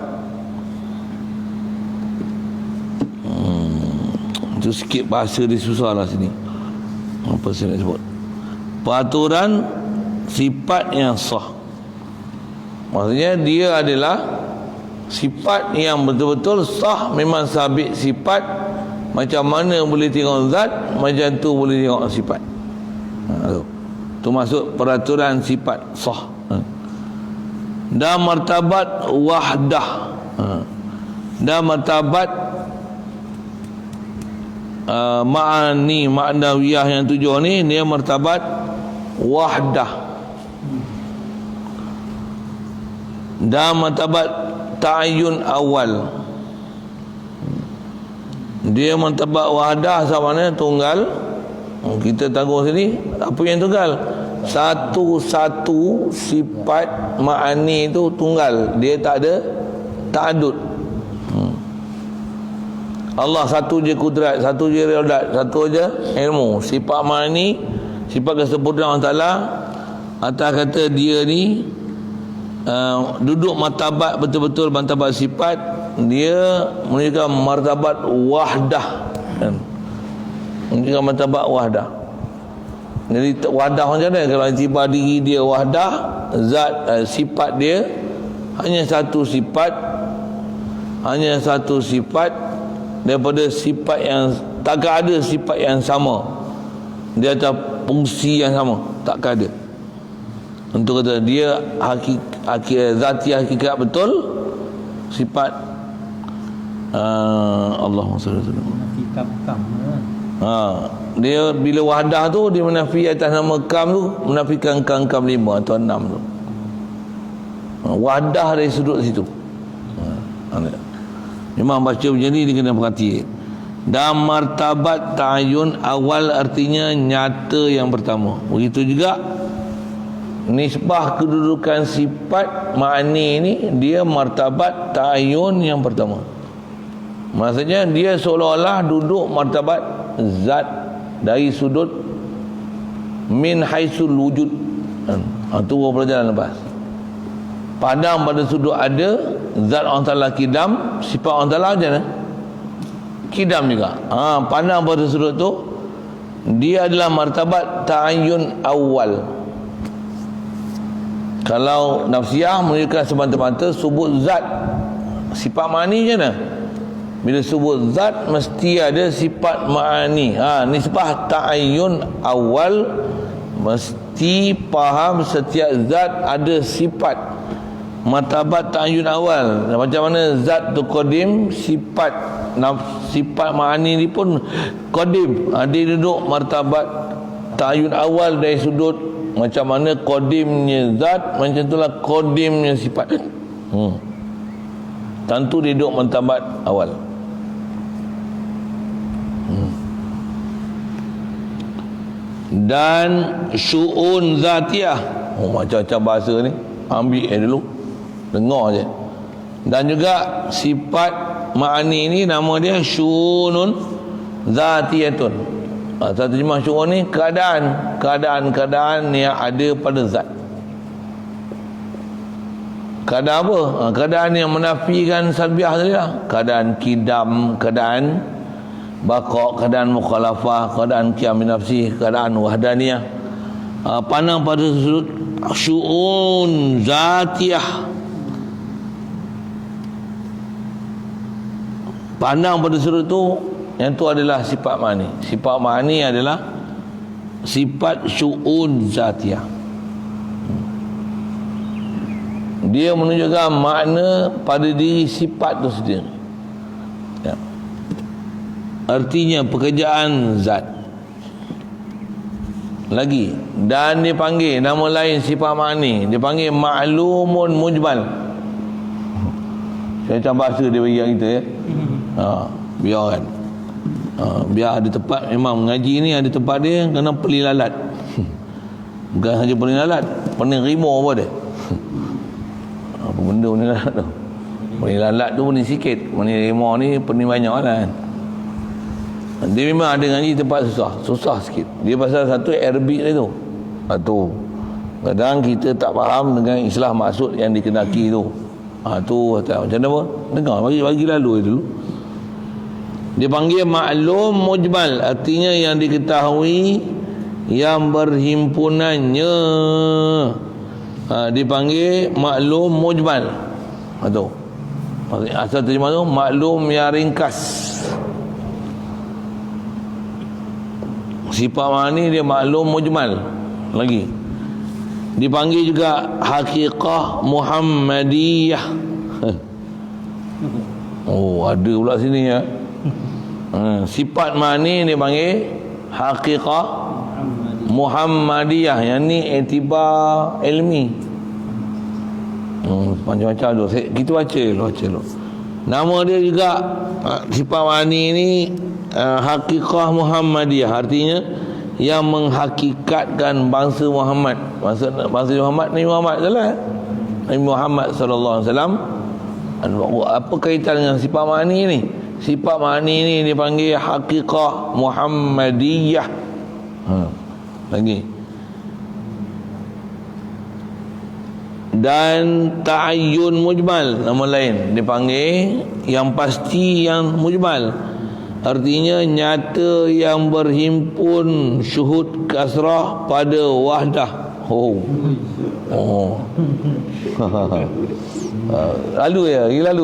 Itu sikit bahasa dia susah lah sini. Apa saya nak sebut? Peraturan sifat yang sah. Maksudnya dia adalah sifat yang betul-betul sah, memang sabit sifat. Macam mana boleh tengok zat, macam tu boleh tengok sifat. Itu masuk peraturan sifat sah. Dan martabat wahdah, dan martabat ma'ani, ma'nawiyah yang 7 ni, dia martabat wahdah. Dan martabat ta'ayyun awal, dia martabat wahdah sama mana tunggal. Kita tanggung sini apa yang tunggal? Satu-satu sifat ma'ani itu tunggal, dia tak ada ta'adud. Allah satu je kudrat, satu je iradat, satu je ilmu. Sifat ma'ani, sifat kesempurnaan Allah Ta'ala, atas kata dia ni duduk martabat, betul-betul martabat sifat, dia menunjukkan martabat wahdah, menunjukkan martabat wahdah. Jadi wahdah macam mana? Kalau tiba diri dia wahdah, zat sifat dia hanya satu sifat, hanya satu sifat daripada sifat yang takkan ada sifat yang sama di atas fungsi yang sama, takkan ada. Untuk kata dia zati hakikat betul, sifat Allahumma salli alaihi wasallam. Dia bila wahdah tu dia menafi atas nama kam tu, menafikan kam 5 atau 6 tu. Wahdah dari sudut situ. Memang baca macam ni dia kena perhati. Dan martabat ta'ayyun awal artinya nyata yang pertama. Begitu juga nisbah kedudukan sifat ma'ani ni, dia martabat ta'ayyun yang pertama. Maksudnya dia seolah-olah duduk martabat zat dari sudut min haisul wujud. Itu pelajaran lepas. Pandang pada sudut ada zat Allah Ta'ala kidam, sifat Allah Ta'ala macam mana? Kidam juga. Pandang pada sudut tu, dia adalah martabat ta'ayyun awal. Kalau nafsiyah menunjukkan semata-mata sebut zat, sifat ma'ani macam mana? Bila sebut zat mesti ada sifat ma'ani. Nisbah ta'ayyun awal, mesti faham setiap zat ada sifat. Martabat ta'ayyun awal, macam mana zat tu qadim, sifat ma'ani ni pun qadim. Dia duduk martabat ta'ayyun awal dari sudut macam mana qadimnya zat, macam itulah qadimnya sifat. Tentu dia duduk martabat awal. Dan syu'un zatiyah, macam-macam bahasa ni, ambil dulu, dengar je. Dan juga sifat ma'ani ni nama dia syu'unun zatiyatun. Satu terjemah syu'un ni keadaan yang ada pada zat. Keadaan apa? Keadaan yang menafikan salbiah tadi lah. Keadaan kidam, keadaan baqa', keadaan mukhalafah, keadaan qiyam bi nafsi, keadaan wahdaniyah. Pandang pada sudut syu'un zatiyah, pandang pada sudut tu, yang tu adalah sifat ma'ani. Sifat ma'ani adalah sifat syu'un zatiyah. Dia menunjukkan makna pada diri sifat tu sendiri. Artinya pekerjaan zat. Lagi, dan dipanggil nama lain sifat ma'ani, dipanggil ma'lumun mujmal. Saya macam bahasa dia bagi kita ya. Biar kan. Biar ada tempat, memang mengaji ni ada tempat dia kena peli lalat. Bukan saja peli lalat, penerima apa dia. Apa benda ni lalat tu? Peli lalat tu pun sikit, penerima ni pening banyak lah kan. Dia memang ada ngaji tempat susah sikit. Dia pasal satu Arabic tu. Tu kadang kita tak faham dengan istilah maksud yang dikenaki tu. Tu macam mana apa? Dengar bagi lalu dulu. Dia panggil maklum mujmal, artinya yang diketahui, yang berhimpunannya. Dipanggil maklum mujmal. Tu asal terjemah tu maklum yang ringkas. Sifat ma'ani dia maklum mujmal. Lagi dipanggil juga haqiqah Muhammadiyah. Ada pula sini ya. Sifat ma'ani dia panggil haqiqah Muhammadiyah. Yang ni iktibar ilmi. Macam-macam tu. Kita baca dulu. Nama dia juga sifat ma'ani ni Hakikah Muhammadiyah, artinya yang menghakikatkan bangsa Muhammad. Bangsa Muhammad, Nabi Muhammad Nabi Muhammad sallallahu alaihi wasallam. Apa kaitan dengan sifat ma'ani ni? Sifat ma'ani ni dipanggil Hakikah Muhammadiyah. Lagi. Dan ta'ayyun mujmal, nama lain dipanggil yang pasti, yang mujmal, artinya nyata yang berhimpun syuhud kasrah pada wahdah. Lalu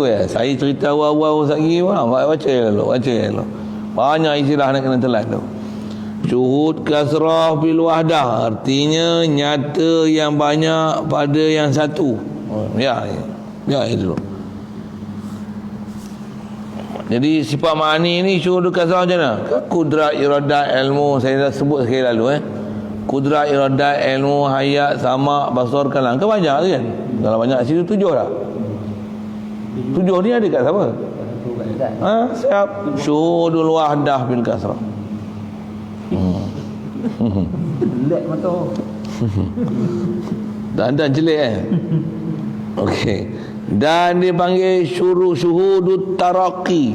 ya saya cerita awal-awal lagi, baca lalu banyak istilah nak kena telan tu. Syuhud kasrah bil wahdah, artinya nyata yang banyak pada yang satu. Ya itu. Jadi sifat ma'ani ni syuhud kasrah macam mana? Kudrat, iradat, ilmu, saya dah sebut sekali lalu Kudrat, iradat, ilmu, hayat, sama, basar, kalam. Kan banyak kan? Kalau banyak situ 7 dah. 7 ni ada kat siapa? Siap. Syuhudul wahdah bil kasrah. Jelek mata. Dan jelek Okey. Dan dipanggil syuhudut taraqi.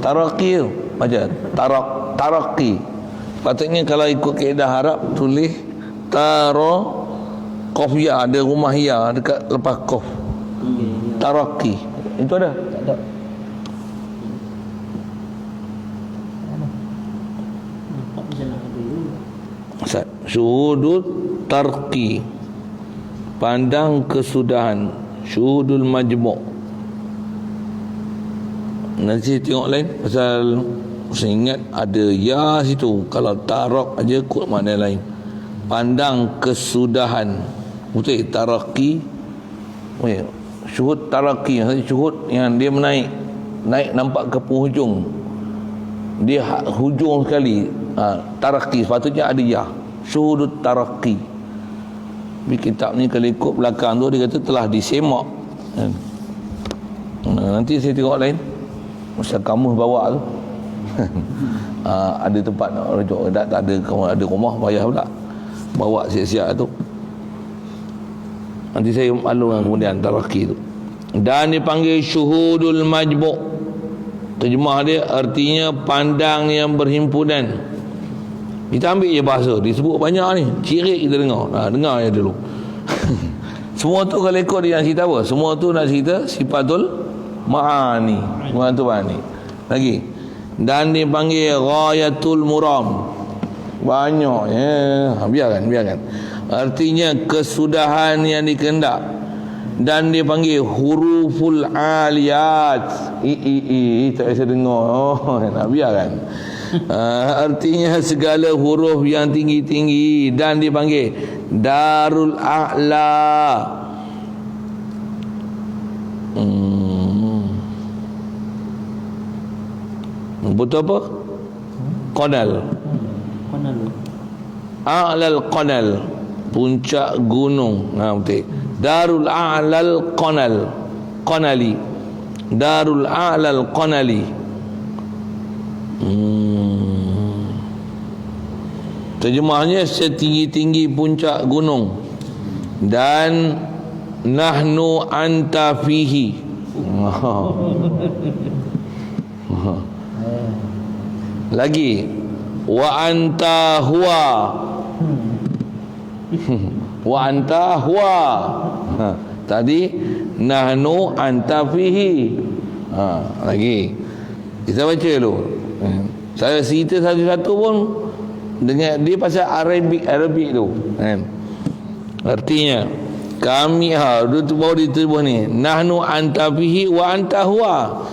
Taraqi tu macam taraqi. Patutnya kalau ikut kaedah Arab tulis qaf ya, ada rumah ya dekat lepas qaf. Taraqi. Itu ada? Tak ada. Syuhudut tarqi, pandang kesudahan. Syuhudul majmu', nanti tengok lain pasal saya ingat ada ya situ. Kalau tarak aja kot makna lain. Pandang kesudahan. Betul taraqi. Syuhud taraqi, syuhud yang dia naik nampak ke penghujung. Dia hujung sekali. Taraqi sepatutnya ada ya. Syuhudut taraqi. Di kitab ni kalau ikut belakang tu dia kata telah disemak. Nanti saya tengok lain. Masa kamu bawa tu. Ada tempat nak rujuk. Tak ada rumah payah pula bawa siap-siap tu. Nanti saya malu dengan kemudian taraqi tu. Dan dipanggil syuhudul majmu'. Terjemah dia artinya pandang yang berhimpunan. Kita ambil je bahasa, disebut banyak ni, cirik kita dengar. Dengar je dulu. Semua tu kalau ikut dia yang cerita apa? Semua tu nak cerita sifatul ma'ani. Lagi. Dan dipanggil ghayatul muram. Banyak biarkan. Artinya kesudahan yang dikehendak. Dan dipanggil huruful aliyat. Tak bisa dengar. Nak biarkan. Artinya segala huruf yang tinggi-tinggi. Dan dipanggil darul a'la. Betul apa? Qanal. A'lal qanal, puncak gunung. Betul. Darul a'lal qanali. Darul a'lal qanali. Terjemahnya setinggi-tinggi puncak gunung. Dan nahnu anta fihi. Lagi wa anta huwa. Wa anta huwa. Tadi nahnu anta fihi. Lagi kita baca dulu. Saya cerita satu-satu pun dengan dia pasal Arabic tu kan. Artinya kami tu baru ditubuh ni nahnu anta fihi wa anta huwa.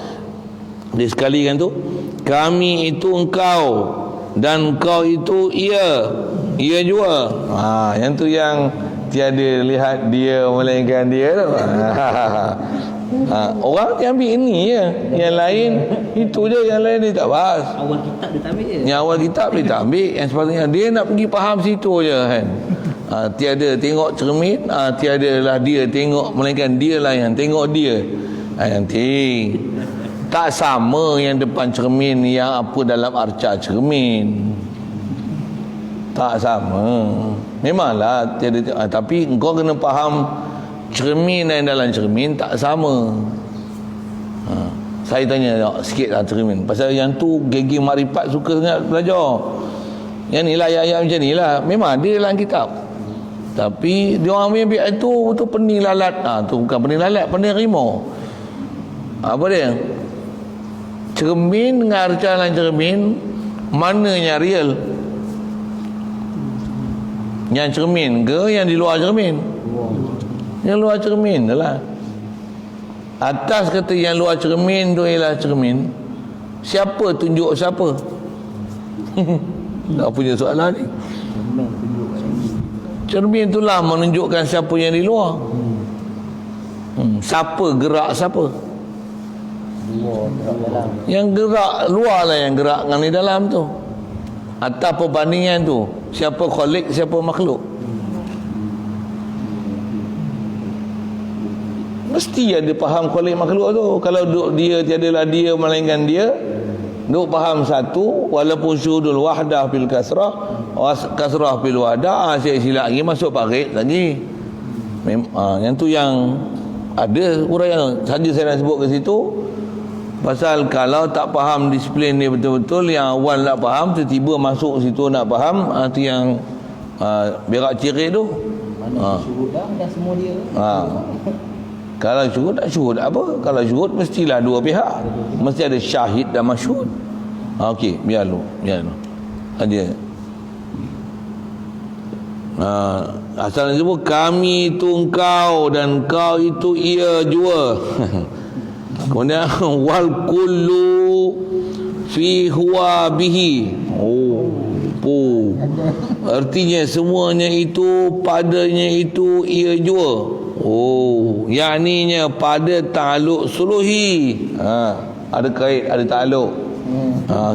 Dia sekali kan tu, kami itu engkau dan engkau itu ia juga. Yang tu yang tiada lihat dia melainkan dia tu. Orang dia ambil ini je, yang lain itu je, yang lain dia tak bahas. Awal kitab dia tak ambil je. Yang awal kitab dia tak ambil, yang sepatutnya dia nak pergi faham situ je kan. Tiada tengok cermin, tiadalah dia tengok, melainkan dialah yang tengok dia. Nanti tak sama yang depan cermin yang apa dalam arca cermin. Tak sama. Memanglah tiada, tapi engkau kena faham cermin dan dalam cermin tak sama. Saya tanya sikit lah cermin. Pasal yang tu gigi makrifat suka sangat belajar. Yang ni lah ayat-ayat macam ni lah. Memang ada dalam kitab. Tapi dia orang ambil itu tu pening lalat. Tu bukan pening lalat, pening rimau. Apa dia? Cermin dengan arca dalam cermin, mana yang real? Yang cermin ke yang di luar cermin? Yang luar cermin adalah. Atas kata yang luar cermin tu ialah cermin. Siapa tunjuk siapa? Tak punya soalan ni. Cermin itulah menunjukkan siapa yang di luar. Siapa gerak siapa? Yang gerak luar lah yang gerak dengan di dalam tu. Atas perbandingan tu, siapa khalik, siapa makhluk. Mesti ada faham khalik makhluk tu. Kalau duk dia tiadalah dia melainkan dia, duk faham satu, walaupun syuhudul wahdah fil kasrah, kasrah fil wahdah, silap lagi masuk parit lagi. Yang tu yang ada uraian saja saya nak sebut ke situ. Pasal kalau tak faham disiplin ni betul-betul, yang awal nak faham, tiba-tiba masuk situ nak faham, tu yang berak cirit tu. Mana syuhud dah, dah semua dia. Kalau syuhud tak syuhud apa? Kalau syuhud mestilah dua pihak. Mesti ada syahid dan masyhud. Okey, biar lu. Ada. Asal sebut kami itu engkau dan kau itu ia jua. Kemudian wal kullu fi huwa bihi. Artinya semuanya itu, padanya itu ia jua. Yakninya pada ta'aluk suluhi. Ada kait, ada ta'aluk.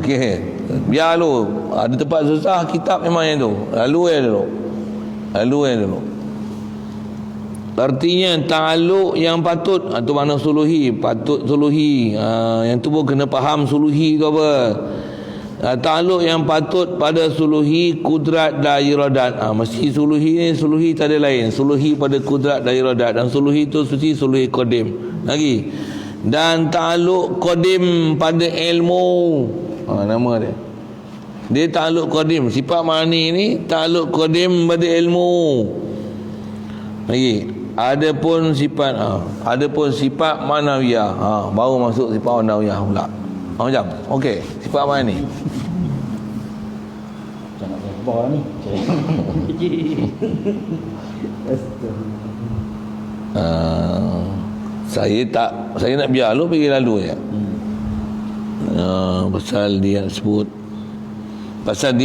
Okey. Biar lu. Ada tempat susah kitab memang yang tu. Lalu dulu. Artinya ta'aluk yang patut, tu mana suluhi, patut suluhi. Yang tu pun kena faham suluhi tu apa. Ta'aluk yang patut pada suluhi kudrat dan iradat. Mesti suluhi ni, suluhi tak ada lain. Suluhi pada kudrat dan iradat. Dan suluhi tu mesti suluhi qadim. Lagi. Dan ta'aluk qadim pada ilmu. Nama dia. Dia ta'aluk qadim. Sifat ma'ani ni ta'aluk qadim pada ilmu. Lagi. Adapun sifat manawiyah. Baru masuk sifat manawiyah pula. Macam. Okey, sifat ma'ani. Jangan lebar ni. Saya nak biar lu pergi lalu je. Pasal dia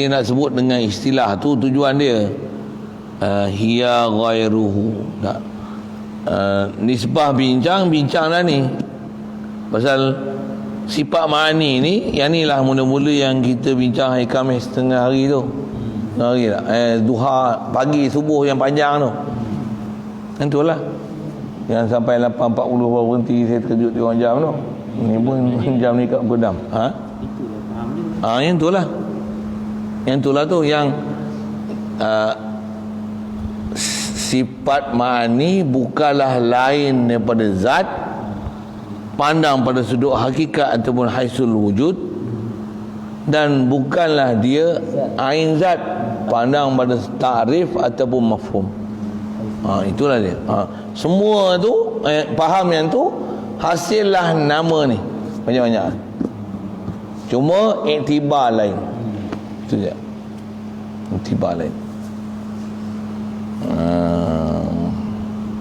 nak sebut dengan istilah tu, tujuan dia hiya ghairuhu. Nisbah bincang lah ni. Pasal sifat ma'ani ni, yang ni lah mula-mula yang kita bincang hari Khamis setengah hari tu. Hari tak? Duha pagi subuh yang panjang tu. Yang tu lah. Yang sampai 8.40 baru berhenti, saya terkejut 3 jam tu. Ni pun jam ni kat Godam. Yang tu lah. Yang tu lah tu yang sifat ma'ani bukanlah lain daripada zat, pandang pada sudut hakikat ataupun haisul wujud, dan bukanlah dia ain zat, pandang pada ta'rif ataupun mafhum. Itulah dia. Semua tu faham yang tu hasillah nama ni banyak-banyak. Cuma iktibar lain. Itu je. Iktibar lain.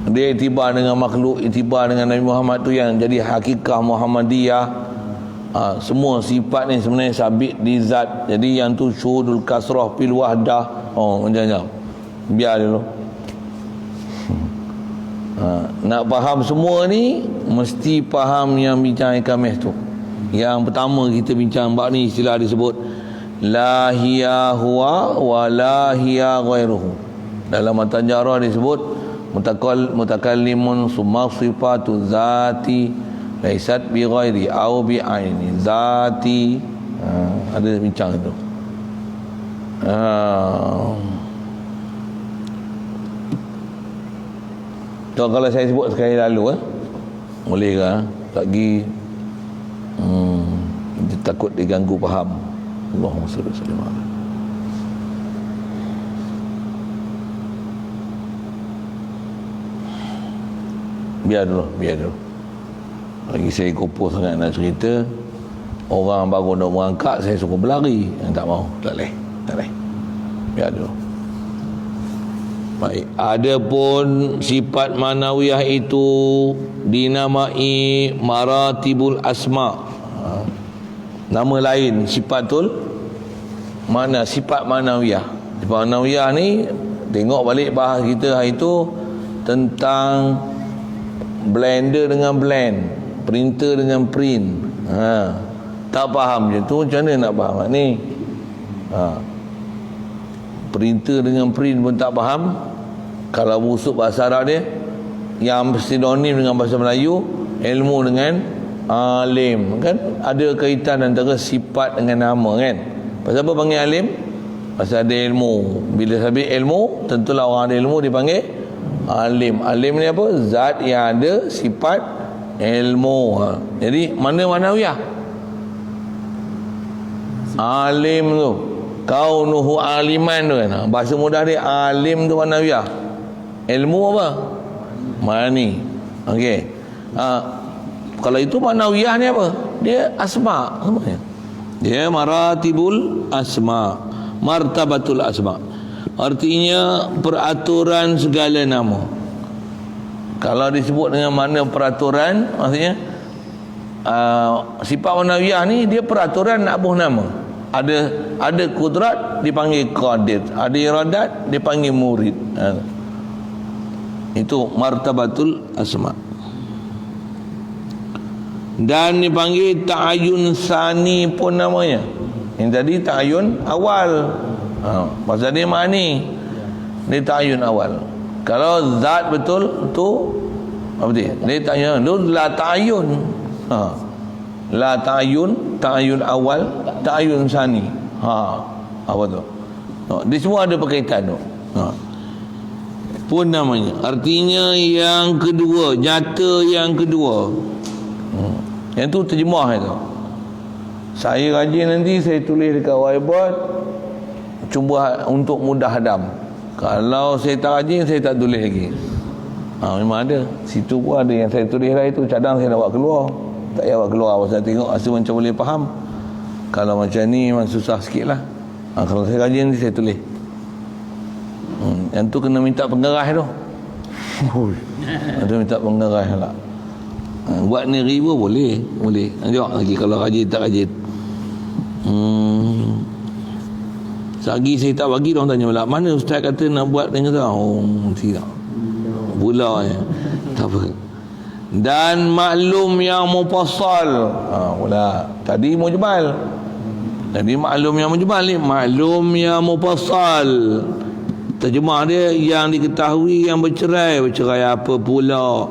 Dia iktibar dengan makhluk, iktibar dengan Nabi Muhammad tu yang jadi hakikah Muhammadiyah. Semua sifat ni sebenarnya sabit di zat. Jadi yang tu syuhudul kasrah fil wahdah. Macam-macam. Biar dulu. Nak faham semua ni mesti faham yang bincang Khamis tu. Yang pertama kita bincang bab ni, istilah disebut la hiya huwa wa la hiya ghairuhu. Dalam matan jarah disebut mutakallimun summa sifatu zati laisat bi ghairi au bi aini zati. Ada bincang itu. Kalau saya sebut sekali lalu boleh ke? Lagi takut diganggu faham. Allahumma salli alaihi wasallam. Biar dulu. Lagi saya kupu sangat nak cerita. Orang baru nak merangkak, saya suruh berlari. Tak mau, tak boleh. Biar dulu. Baik. Adapun sifat manawiyah itu dinamai maratibul asma. Nama lain sifatul mana sifat manawiyah. Sifat manawiyah ni tengok balik bahas kita hari tu tentang blender dengan blend, printer dengan print. Tak faham je tu, macam mana nak faham ni? Printer dengan print pun tak faham. Kalau busuk bahasa Arab dia, yang sinonim dengan bahasa Melayu, ilmu dengan alim, kan ada kaitan antara sifat dengan nama, kan? Pasal apa panggil alim? Pasal ada ilmu. Bila habis ilmu, tentulah orang ada ilmu dipanggil alim. Alim ni apa? Zat yang ada sifat ilmu. Jadi mana manawiyah? Alim tu, kaunuhu aliman tu kan. Bahasa mudah dia alim tu manawiyah. Ilmu apa? Mani. Okey. Kalau itu manawiyah ni apa? Dia asma semuanya. Dia maratibul asma, martabatul asma. Artinya peraturan segala nama. Kalau disebut dengan mana peraturan, maksudnya sifat manawiyah ni dia peraturan nak buh nama. Ada kudrat dipanggil qadir, ada iradat dipanggil murid. Itu martabatul asma. Dan dipanggil ta'ayun sani pun namanya. Yang tadi ta'ayun awal. Pasal dia mani. Dia ta'ayun awal. Kalau zat betul tu apa dia? Dia ta'ayun. Lu la ta'ayun. La ta'ayun, ta'ayun awal, ta'ayun sani. Apa tu? Dia semua ada berkaitan tu. Pun namanya. Artinya yang kedua, nyata yang kedua. Yang tu terjemah itu. Saya rajin nanti saya tulis dekat whiteboard, cuba untuk mudah hadam. Kalau saya tak rajin, saya tak tulis lagi. Memang ada. Situ pun ada yang saya tulis lah itu. Cadang saya nak buat keluar. Tak payah buat keluar. Pasal tengok rasa macam boleh faham. Kalau macam ni memang susah sikit lah. Kalau saya rajin nanti saya tulis. Yang tu kena minta pengarah tu. Ada minta pengarah lah. Buat ni riba boleh. Tengok lagi kalau rajin tak rajin. Selagi saya tak bagi, orang tanya pula, mana ustaz kata nak buat dengan tu? Tidak. Pula tak apa. Dan maklum yang mufassal. Pula tadi mujmal. Jadi maklum yang mujmal ni, maklum yang mufassal. Terjemah dia yang diketahui yang bercerai apa pula.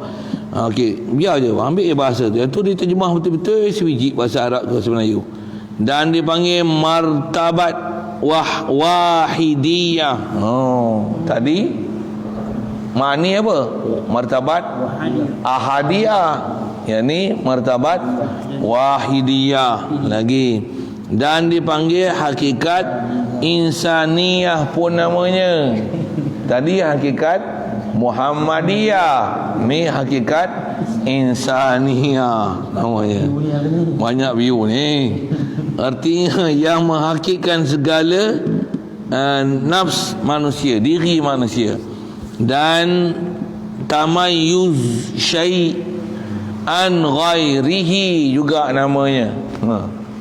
Okey, biar je, ambil je bahasa tu. Yang tu diterjemah betul-betul sebiji bahasa Arab ke bahasa Melayu. Dan dipanggil martabat wahidiyah. Tadi makni apa? Martabat ahadiyah. Yang ni martabat wahidiyah lagi. Dan dipanggil hakikat insaniyah pun namanya. Tadi hakikat Muhammadiyah, ni hakikat insaniyah namanya. Banyak view ni. Artinya yang menghakikkan segala nafs manusia, diri manusia. Dan tamayyuz syai'an ghairihi juga namanya.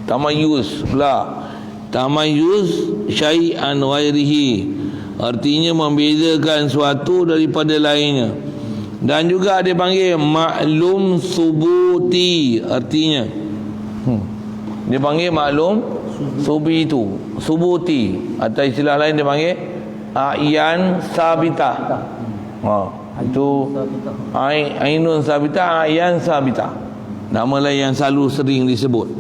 Tamayyuz pula. Tamayyuz syai'an ghairihi, artinya membezakan suatu daripada lainnya. Dan juga dia panggil maklum subuti, artinya dia panggil maklum subuti, atau istilah lain dia panggil A'yan sabitah. Itu ainun sabitah, a'yan sabitah. Nama lain yang selalu sering disebut.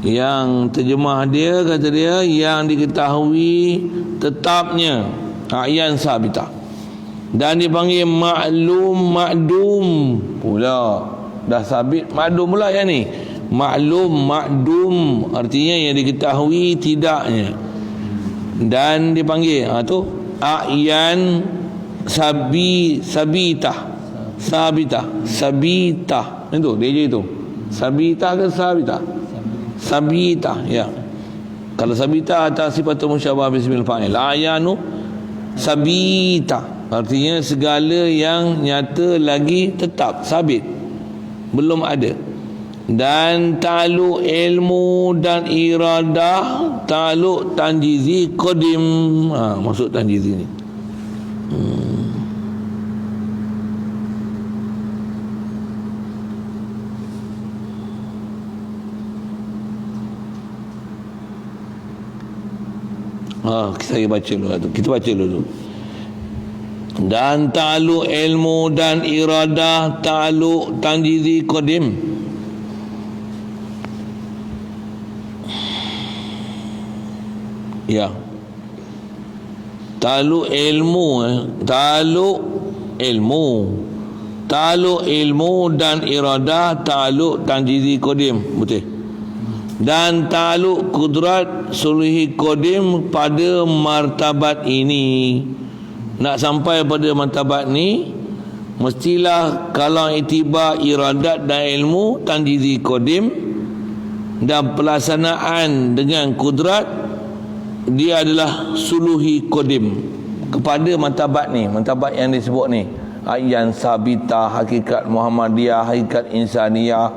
Yang terjemah dia, kata dia, yang diketahui tetapnya, a'yan sabitah. Dan dipanggil maklum makdum pula. Dah sabit makdum pula yang ni. Maklum makdum artinya yang diketahui tidaknya. Dan dipanggil tu a'yan sabitah. Itu dia je itu. Sabitah ke sabitah? Sabitah, ya. Kalau sabitah atas sifatul musyabah bismil fa'il. A'yanu sabitah artinya segala yang nyata lagi tetap sabit, belum ada. Dan ta'alluq ilmu dan iradah, ta'alluq tanjizi qadim. Maksud tanjizi ni saya baca dulu. Kita baca dulu. Dan ta'alluq ilmu dan iradah, ta'alluq tanjizi qadim. Ya. Ta'alluq ilmu, ta'alluq ilmu dan iradah, ta'alluq tanjizi qadim. Betul. Dan ta'alluq kudrat suluhi qadim pada martabat ini. Nak sampai pada martabat ni, mestilah kalau itibar iradat dan ilmu tanjizi qadim dan pelaksanaan dengan kudrat, dia adalah suluhi qadim kepada martabat ni, martabat yang disebut ni, a'yan sabitah, hakikat Muhammadiyah, hakikat insaniyah,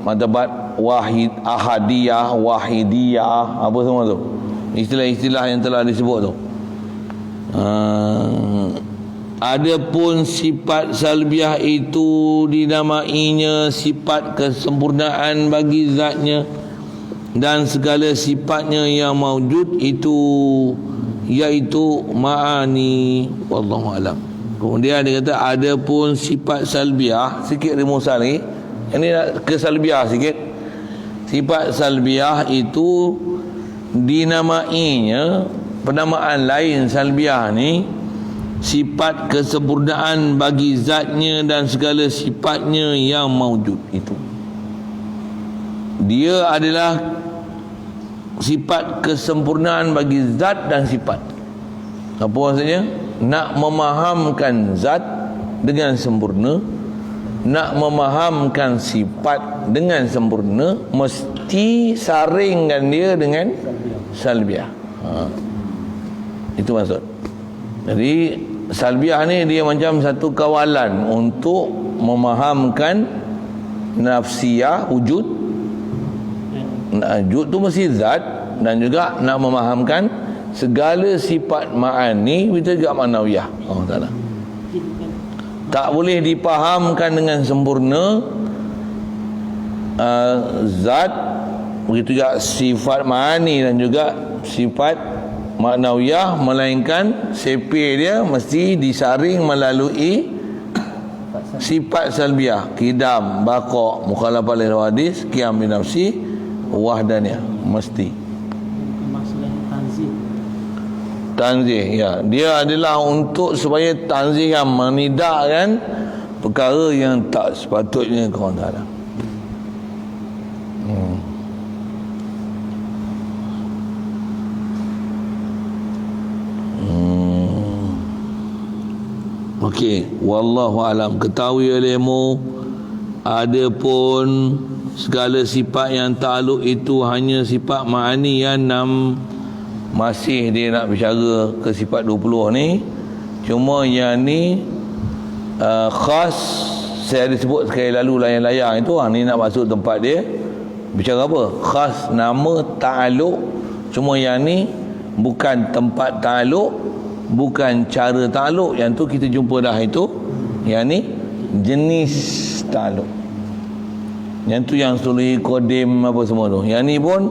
martabat wahid, ahadiyah, wahidiyah, apa semua tu, istilah-istilah yang telah disebut tu. Adapun sifat salbiah itu dinamainya sifat kesempurnaan bagi zatnya dan segala sifatnya yang maujud itu, iaitu ma'ani. Wallahu alam. Kemudian dia kata adapun sifat salbiah, sikit remusan lagi. Ini nak ke salbiah sikit. Sifat salbiah itu dinamainya, penamaan lain salbiah ni, sifat kesempurnaan bagi zatnya dan segala sifatnya yang maujud itu. Dia adalah sifat kesempurnaan bagi zat dan sifat. Apa maksudnya? Nak memahamkan zat dengan sempurna, nak memahamkan sifat dengan sempurna, mesti saringkan dia dengan salbiah. Itu maksud. Jadi salbiah ni dia macam satu kawalan untuk memahamkan nafsiyah wujud. Wujud tu mesti zat, dan juga nak memahamkan segala sifat ma'ani, betul juga ma'nawiyah. Ta'ala tak boleh dipahamkan dengan sempurna zat, begitu juga sifat ma'ani dan juga sifat ma'nawiyah, melainkan sepir dia mesti disaring melalui sifat salbiah, qidam, baqa, mukhalafah lil hadis, qiyam bi nafsi, wahdaniyah, mesti. Tanzih, ya, dia adalah untuk supaya tanzih yang menidakkan perkara yang tak sepatutnya kau tak ada. Okey, wallahu alam. Ketahui olehmu, adapun segala sifat yang ta'alluq itu hanya sifat ma'ani yang 6. Masih dia nak bicara ke sifat 20 ni. Cuma yang ni khas, saya ada sebut sekali lalu layang-layang itu. Ni nak masuk tempat dia. Bicara apa? Khas nama ta'alluq. Cuma yang ni bukan tempat ta'alluq, bukan cara ta'alluq. Yang tu kita jumpa dah itu. Yang ni jenis ta'alluq. Yang tu yang suluhi qadim apa semua tu. Yang ni pun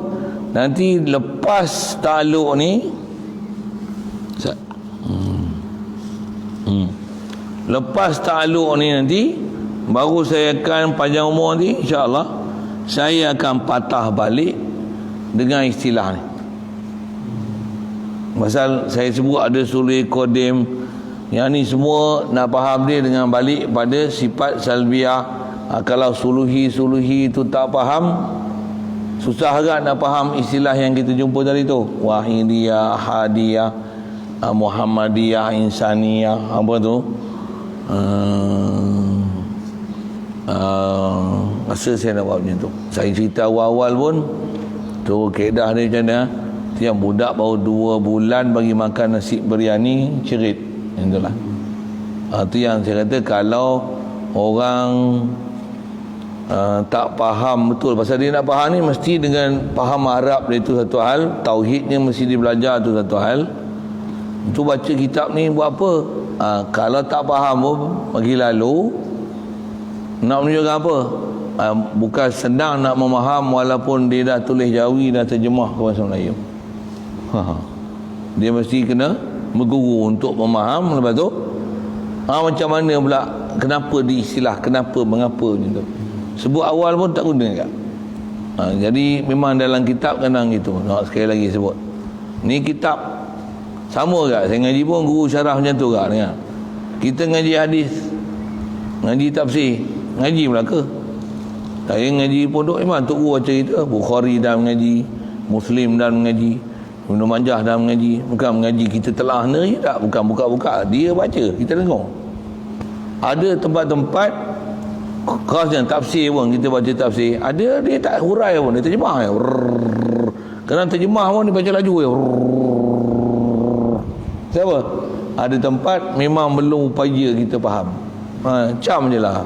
nanti lepas ta'alluq ni, Lepas ta'alluq ni nanti, baru saya akan panjang umur nanti, insya-Allah saya akan patah balik dengan istilah ni. Pasal saya sebut ada sulih kodim, yang ni semua nak faham dia dengan balik pada sifat salbiah. Kalau suluhi itu tak faham, susah agak nak faham istilah yang kita jumpa tadi tu. Wahidiyah, Ahadiyah, Muhammadiyah, Insaniyah, apa tu? Rasa saya nak buat macam tu. Saya cerita awal-awal pun tu kaedah dia macam mana. Yang budak baru 2 bulan bagi makan nasi biryani cerit. Itulah. Itu yang saya kata kalau orang tak faham betul. Pasal dia nak faham ni mesti dengan faham Arab dia tu satu hal, tauhidnya mesti dia belajar tu satu hal. Itu baca kitab ni buat apa? Kalau tak faham pun bagi lalu nak menunjukkan apa? Bukan senang nak memaham walaupun dia dah tulis Jawi, dah terjemah ke bahasa Melayu. Dia mesti kena berguru untuk memaham. Lepas tu macam mana pula, kenapa diistilah, kenapa, mengapa macam tu. Sebut awal pun tak guna tak? Jadi memang dalam kitab kadang gitu. Sekali lagi sebut, ni kitab sama tak? Saya ngaji pun guru syarah macam tu tak? Dengar. Kita ngaji hadis, ngaji tafsir, ngaji pula ke? Saya ngaji pondok memang Tok Guru baca kita Bukhari dah mengaji, Muslim dah mengaji, Ibnu Majah dah mengaji. Bukan mengaji kita telah je tak, bukan buka-buka, dia baca, kita dengar. Ada tempat-tempat khasnya tafsir pun, kita baca tafsir, ada dia tak hurai pun, dia terjemah je. Kadang terjemah pun dia baca laju je. Siapa? Ada tempat memang belum upaya kita faham. Macam je lah.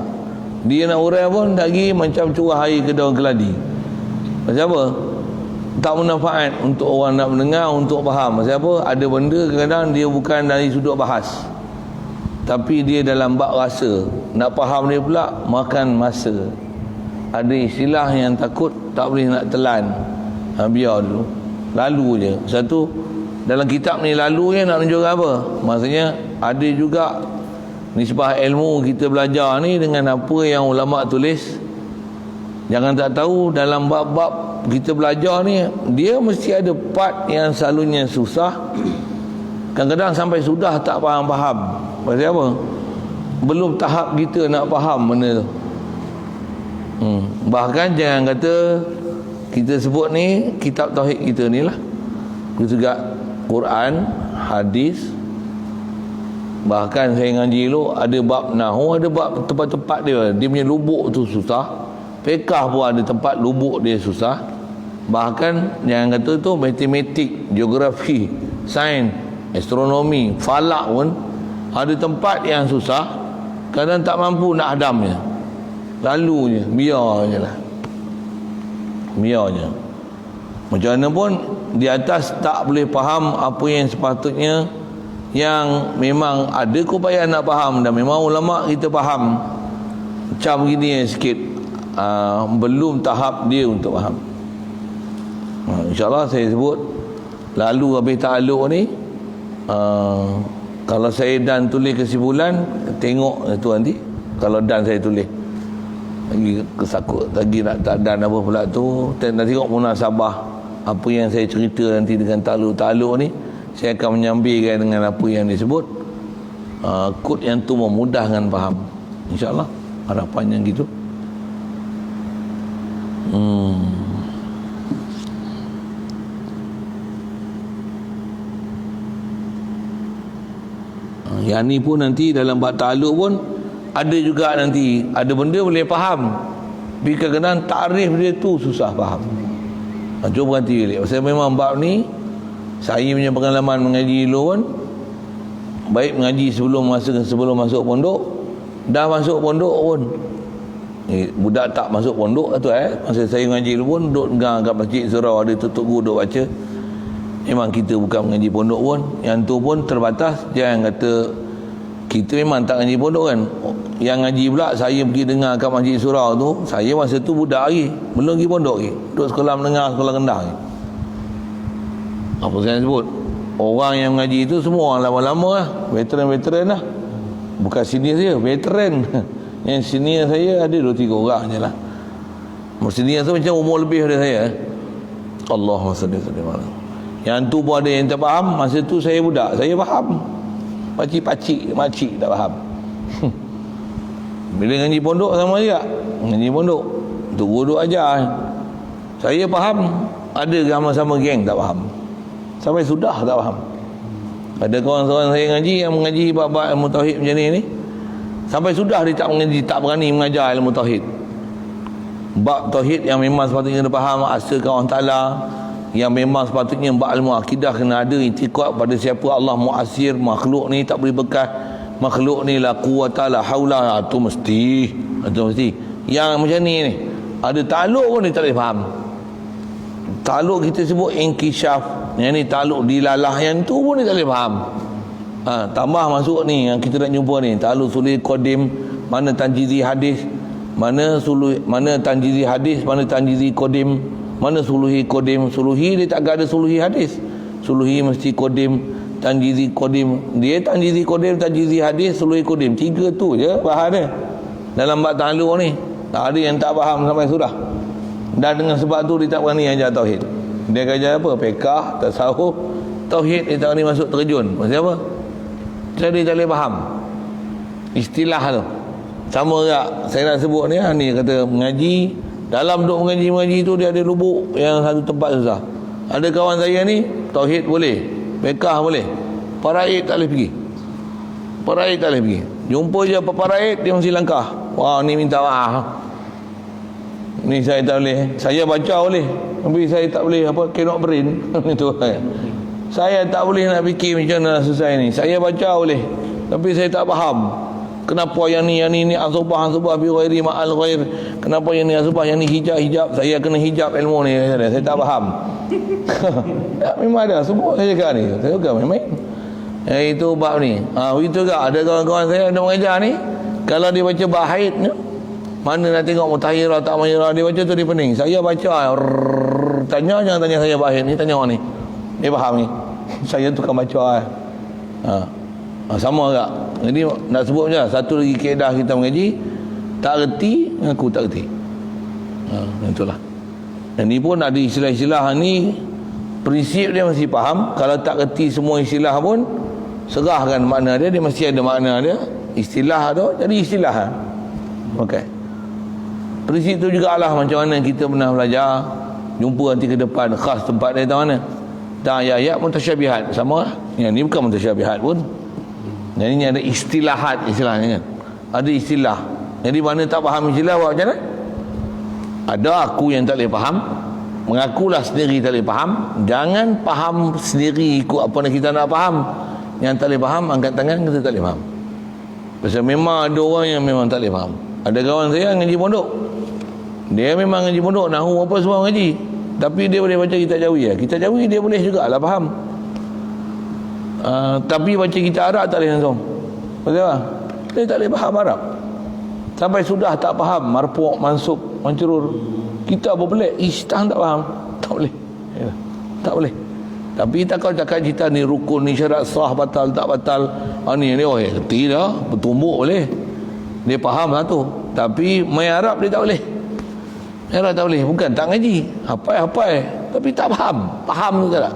Dia nak hurai pun lagi macam curah air ke daun keladi. Macam apa? Tak bermanfaat untuk orang nak mendengar, untuk faham. Pasal apa? Ada benda kadang-kadang dia bukan dari sudut bahas, tapi dia dalam bab rasa. Nak faham dia pula makan masa. Ada istilah yang takut tak boleh nak telan. Biar dulu, lalu je. Satu dalam kitab ni lalu je nak tunjukkan apa? Maksudnya ada juga nisbah ilmu kita belajar ni dengan apa yang ulama tulis. Jangan tak tahu dalam bab-bab kita belajar ni, dia mesti ada part yang selalunya susah. Kadang-kadang sampai sudah tak faham-faham. Pasal apa? Belum tahap kita nak faham benda tu. Bahkan jangan kata kita sebut ni kitab tauhid kita ni lah, itu juga Quran, hadis. Bahkan saya ngaji dulu ada bab nahwu, ada bab tempat-tempat dia punya lubuk tu susah. Fiqh pun ada tempat lubuk dia susah. Bahkan jangan kata tu matematik, geografi, sains, astronomi, falak pun ada tempat yang susah. Kadang tak mampu nak hadamnya, lalu je, biar je lah, biar je. Macam mana pun di atas tak boleh faham apa yang sepatutnya, yang memang ada keupayaan nak faham, dan memang ulama kita faham macam begini sikit, belum tahap dia untuk faham. InsyaAllah saya sebut lalu habis ta'alluq ni, kalau saya dan tulis kesimpulan, tengok itu nanti. Kalau dan saya tulis lagi kesakut lagi nak tak dan apa pula tu, nak tengok munasabah apa yang saya cerita nanti dengan ta'alluq ni. Saya akan menyambirkan dengan apa yang disebut, kod yang tu memudahkan faham, InsyaAllah. Harapannya gitu. Yang ni pun nanti dalam bab ta'alluq pun ada juga, nanti ada benda boleh faham, tapi kadang-kadang takrif dia tu susah faham. Cuba berhenti balik. Pasal memang bab ni saya punya pengalaman mengaji dulu pun, baik mengaji sebelum masuk pondok, dah masuk pondok pun, budak tak masuk pondok tu masa saya mengaji dulu pun duduk dengar kat masjid surau, ada tutup guru duduk baca. Memang kita bukan mengaji pondok pun, yang tu pun terbatas. Jangan kata kita memang tak ngaji pondok kan. Yang ngaji pula saya pergi dengar kat masjid surau tu, saya masa tu budak lagi, belum pergi pondok lagi, duduk sekolah menengah, sekolah rendah lagi. Apa saya sebut, orang yang mengaji itu semua orang lama-lama lah, veteran-veteran lah. Bukan senior saya, veteran. Yang senior saya ada 2-3 orang je lah. Senior tu macam umur lebih daripada saya. Allahumma salli alaihi. Yang tu pun ada yang tak faham. Masa tu saya budak, saya faham. Pakcik, makcik tak faham. Bila ngaji pondok sama juga. Ngaji pondok, guru ajar. Saya faham. Ada sama-sama geng tak faham. Sampai sudah tak faham. Ada kawan-kawan saya ngaji yang mengaji bab-bab ilmu tauhid macam ni. Sampai sudah dia tak mengaji, tak berani mengajar ilmu tauhid. Bab tauhid yang memang sepatutnya kena faham asal Allah Ta'ala, yang memang sepatutnya bab ilmu akidah kena ada i'tiqad pada siapa Allah muasir, makhluk ni tak boleh bekas, makhluk ni la quwata la haula, itu mesti. Yang macam ni ada takluk pun dia tak boleh faham. Takluk kita sebut inkishaf, yang ni takluk dilalah, yang tu pun dia tak boleh faham. Tambah masuk ni yang kita nak jumpa ni, takluk sulih qadim, mana tanjizi hadis, mana tanjizi hadis, mana tanjizi qadim, mana suluhi qadim. Suluhi dia tak ada suluhi hadis, suluhi mesti qadim, tanjizi qadim. Dia tanjizi qadim, tanjizi hadis, suluhi qadim, 3 tu je bahan dia dalam bab takluk ni. Tak ada yang tak faham sampai sudah. Dan dengan sebab tu dia tak berani ajar tauhid. Dia ajar apa? Fiqh, tasawuf, tauhid dia tak berani masuk terjun. Maksud apa? Jadi dia tak boleh faham istilah tu. Sama tak saya nak sebut ni, ni kata mengaji, dalam duk mengaji tu dia ada lubuk yang satu tempat susah. Ada kawan saya ni tauhid boleh, fiqh boleh, faraid tak boleh pergi. Faraid tak boleh pergi. Jumpa je faraid dia mesti langkah. Wah, ni minta maaf. Ni saya tak boleh. Saya baca boleh, tapi saya tak boleh apa, cannot brain. Itu saya tak boleh nak fikir macam mana selesai ni. Saya baca boleh, tapi saya tak faham. Kenapa yang ni asubah bi ghairi ma'al ghair. Kenapa yang ni asubah, yang ni hijab. Saya kena hijab ilmu ni. Saya tak faham. Ya, memang ada. Semua saya cakap ni. Saya juga main-main. Itu bab ni. Itu juga ada kawan-kawan saya yang mengajar ni. Kalau dia baca bab haid ni, mana nak tengok mutahirah tak mutahirah, dia baca tu dia pening. Saya baca tanya, jangan tanya saya bab haid ni, tanya orang ni. Dia faham ni. Saya tukang baca. Sama tak? Jadi nak sebut macam satu lagi kaedah kita mengaji, tak reti mengaku tak reti. Itulah. Dan ni pun ada istilah-istilah ni, prinsip dia mesti faham. Kalau tak reti semua istilah pun, serahkan makna dia, dia mesti ada makna dia. Istilah tu jadi istilah. Okey. Prinsip tu jugalah macam mana kita pernah belajar, jumpa nanti ke depan khas tempat dia tahu mana. Dan ayat mutasyabihat sama lah. Yang ni bukan mutasyabihat pun. Jadi ni ada istilahat, istilahnya kan. Ada istilah. Jadi mana tak faham istilah buat macam mana? Ada aku yang tak boleh faham, mengakulah sendiri tak boleh faham. Jangan faham sendiri ikut apa yang kita nak faham. Yang tak boleh faham, angkat tangan, kita tak boleh faham. Pasal memang ada orang yang memang tak boleh faham. Ada kawan saya ngaji pondok, dia memang ngaji pondok, nahu apa semua ngaji, tapi dia boleh baca kitab jawi. Kitab jawi dia boleh jugalah faham. Tapi baca kitab Arab tak boleh langsung. Betul tak? Dia tak boleh faham Arab. Sampai sudah tak faham marfu', mansub, mancurur. Kita apa pelik, istah tak faham. Tak boleh. Tak boleh. Tapi tak kau cakap cerita ni rukun, ni syarat sah, batal tak batal. Ni kerti dah, bertumbuk boleh. Dia faham lah tu. Tapi main Arab dia tak boleh. Main Arab tak boleh. Bukan tak ngaji, hafal. Tapi tak faham. Faham tu tak?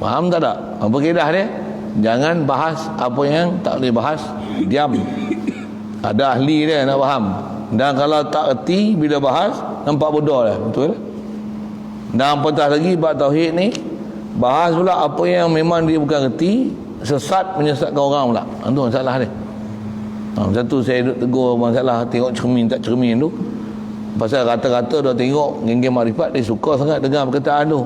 Faham tak? Apa kaedah dia? Jangan bahas apa yang tak boleh bahas. Diam. Ada ahli dia nak faham. Dan kalau tak erti bila bahas, nampak bodoh lah. Betul? Dan apatah lagi bab tauhid ni, bahas pula apa yang memang dia bukan erti, sesat menyesatkan orang pula. Itu masalah dia. Macam tu saya duduk tegur masalah tengok cermin tak cermin tu. Pasal rata-rata dah tengok geng-geng makrifat, dia suka sangat dengar perkataan tu.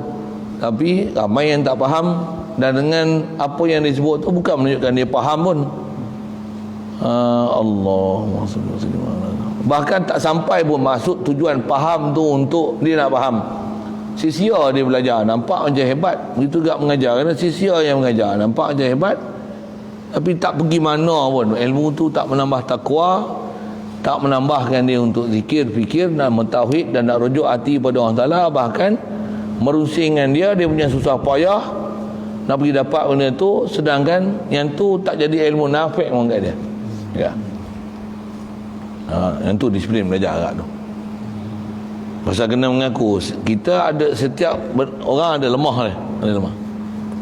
Tapi ramai yang tak faham, dan dengan apa yang disebut tu bukan menunjukkan dia faham pun. Allahumma salli wa sallim. Bahkan tak sampai pun maksud tujuan faham tu untuk dia nak faham. Sia-sia dia belajar, nampak macam hebat. Begitu juga mengajar, kerana sia-sia yang mengajar, nampak macam hebat, tapi tak pergi mana pun. Ilmu tu tak menambah takwa, tak menambahkan dia untuk zikir, fikir dan mentauhid dan nak rujuk hati pada Allah Ta'ala. Bahkan merusingkan dia punya susah payah nak pergi dapat benda tu, sedangkan yang tu tak jadi ilmu nafiq pun kat dia. Ya. Yang tu disiplin belajar Arab tu. Pasal kena mengaku kita ada setiap orang ada lemah dia, ada lemah.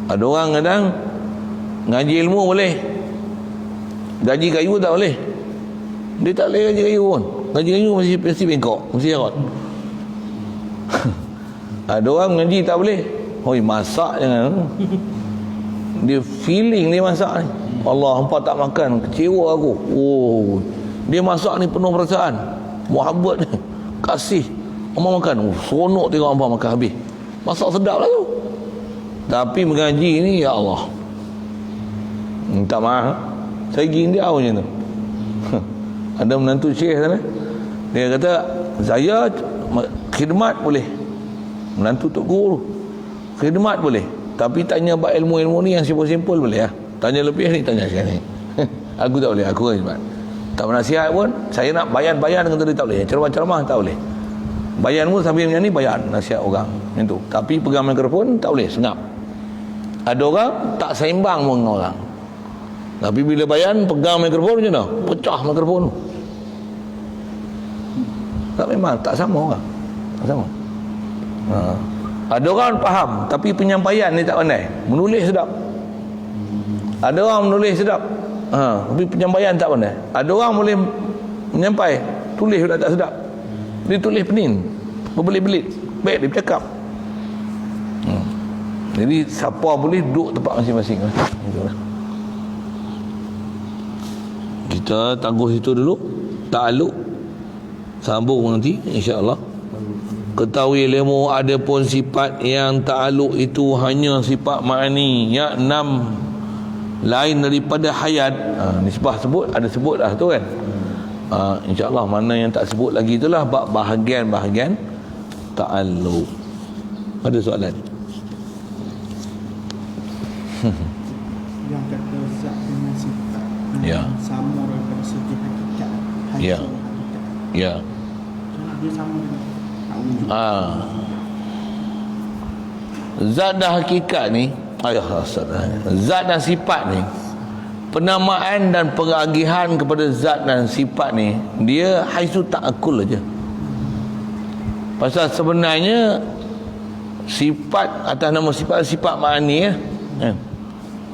Ada orang kadang ngaji ilmu boleh, gaji kayu tak boleh. Dia tak boleh gaji kayu pun. Gaji kayu mesti bengkok, mesti jarot. Ada orang ngaji tak boleh. Hoi, masak jangan. Dia feeling dia masak ni. Allah, hampa tak makan, kecewa aku. Oh, dia masak ni penuh perasaan, muhabbat ni, kasih. Hampa makan, seronok tengok hampa makan habis. Masak sedap lah tu. Tapi mengaji ni, ya Allah, minta maaf, saya gini dia macam tu. Ada menantu syekh sana, dia kata saya khidmat boleh, menantu tok guru khidmat boleh, tapi tanya bab ilmu-ilmu ni yang simpul-simpul boleh lah. Tanya lebih ni, tanya sekarang ni. Aku tak boleh, aku khidmat. Tak bernasihat pun, saya nak bayan-bayan dengan dia tak boleh, ceramah-ceramah tak boleh. Bayan pun sambil menyanyi bayan, nasihat orang itu. Tapi pegang mikrofon tak boleh, senyap. Ada orang tak seimbang pun dengan orang. Tapi bila bayan pegang mikrofon macam mana? Pecah mikrofon tu. Tak, memang tak sama orang. Tak sama. Ada orang faham tapi penyampaian ni tak pandai. Menulis sedap. Ada orang menulis sedap. Tapi penyampaian tak pandai. Ada orang boleh menyampai, tulis sudah tak sedap. Dia tulis pening, berbelit-belit. Baik dia bercakap. Jadi siapa boleh duduk tempat masing-masing. Itulah. Kita tangguh situ dulu. Ta'alluq sambung nanti insya-Allah. Ketahui ilmu ada pun sifat yang ta'alluq itu hanya sifat ma'ani, ya 6 lain daripada hayat. Nisbah sebut, ada sebut dah tu kan. InsyaAllah mana yang tak sebut lagi itulah bahagian-bahagian ta'alluq. Ada soalan? Yang kata zat dengan sifat Ya. sama daripada segi hakikat. Ya. Ya. Macam dia sama dengan tak wujud. Zat dan hakikat ni, zat dan sifat ni, penamaan dan pengagihan kepada zat dan sifat ni, dia haisu ta'akul aja. Pasal sebenarnya sifat atas nama sifat ma'ani ya.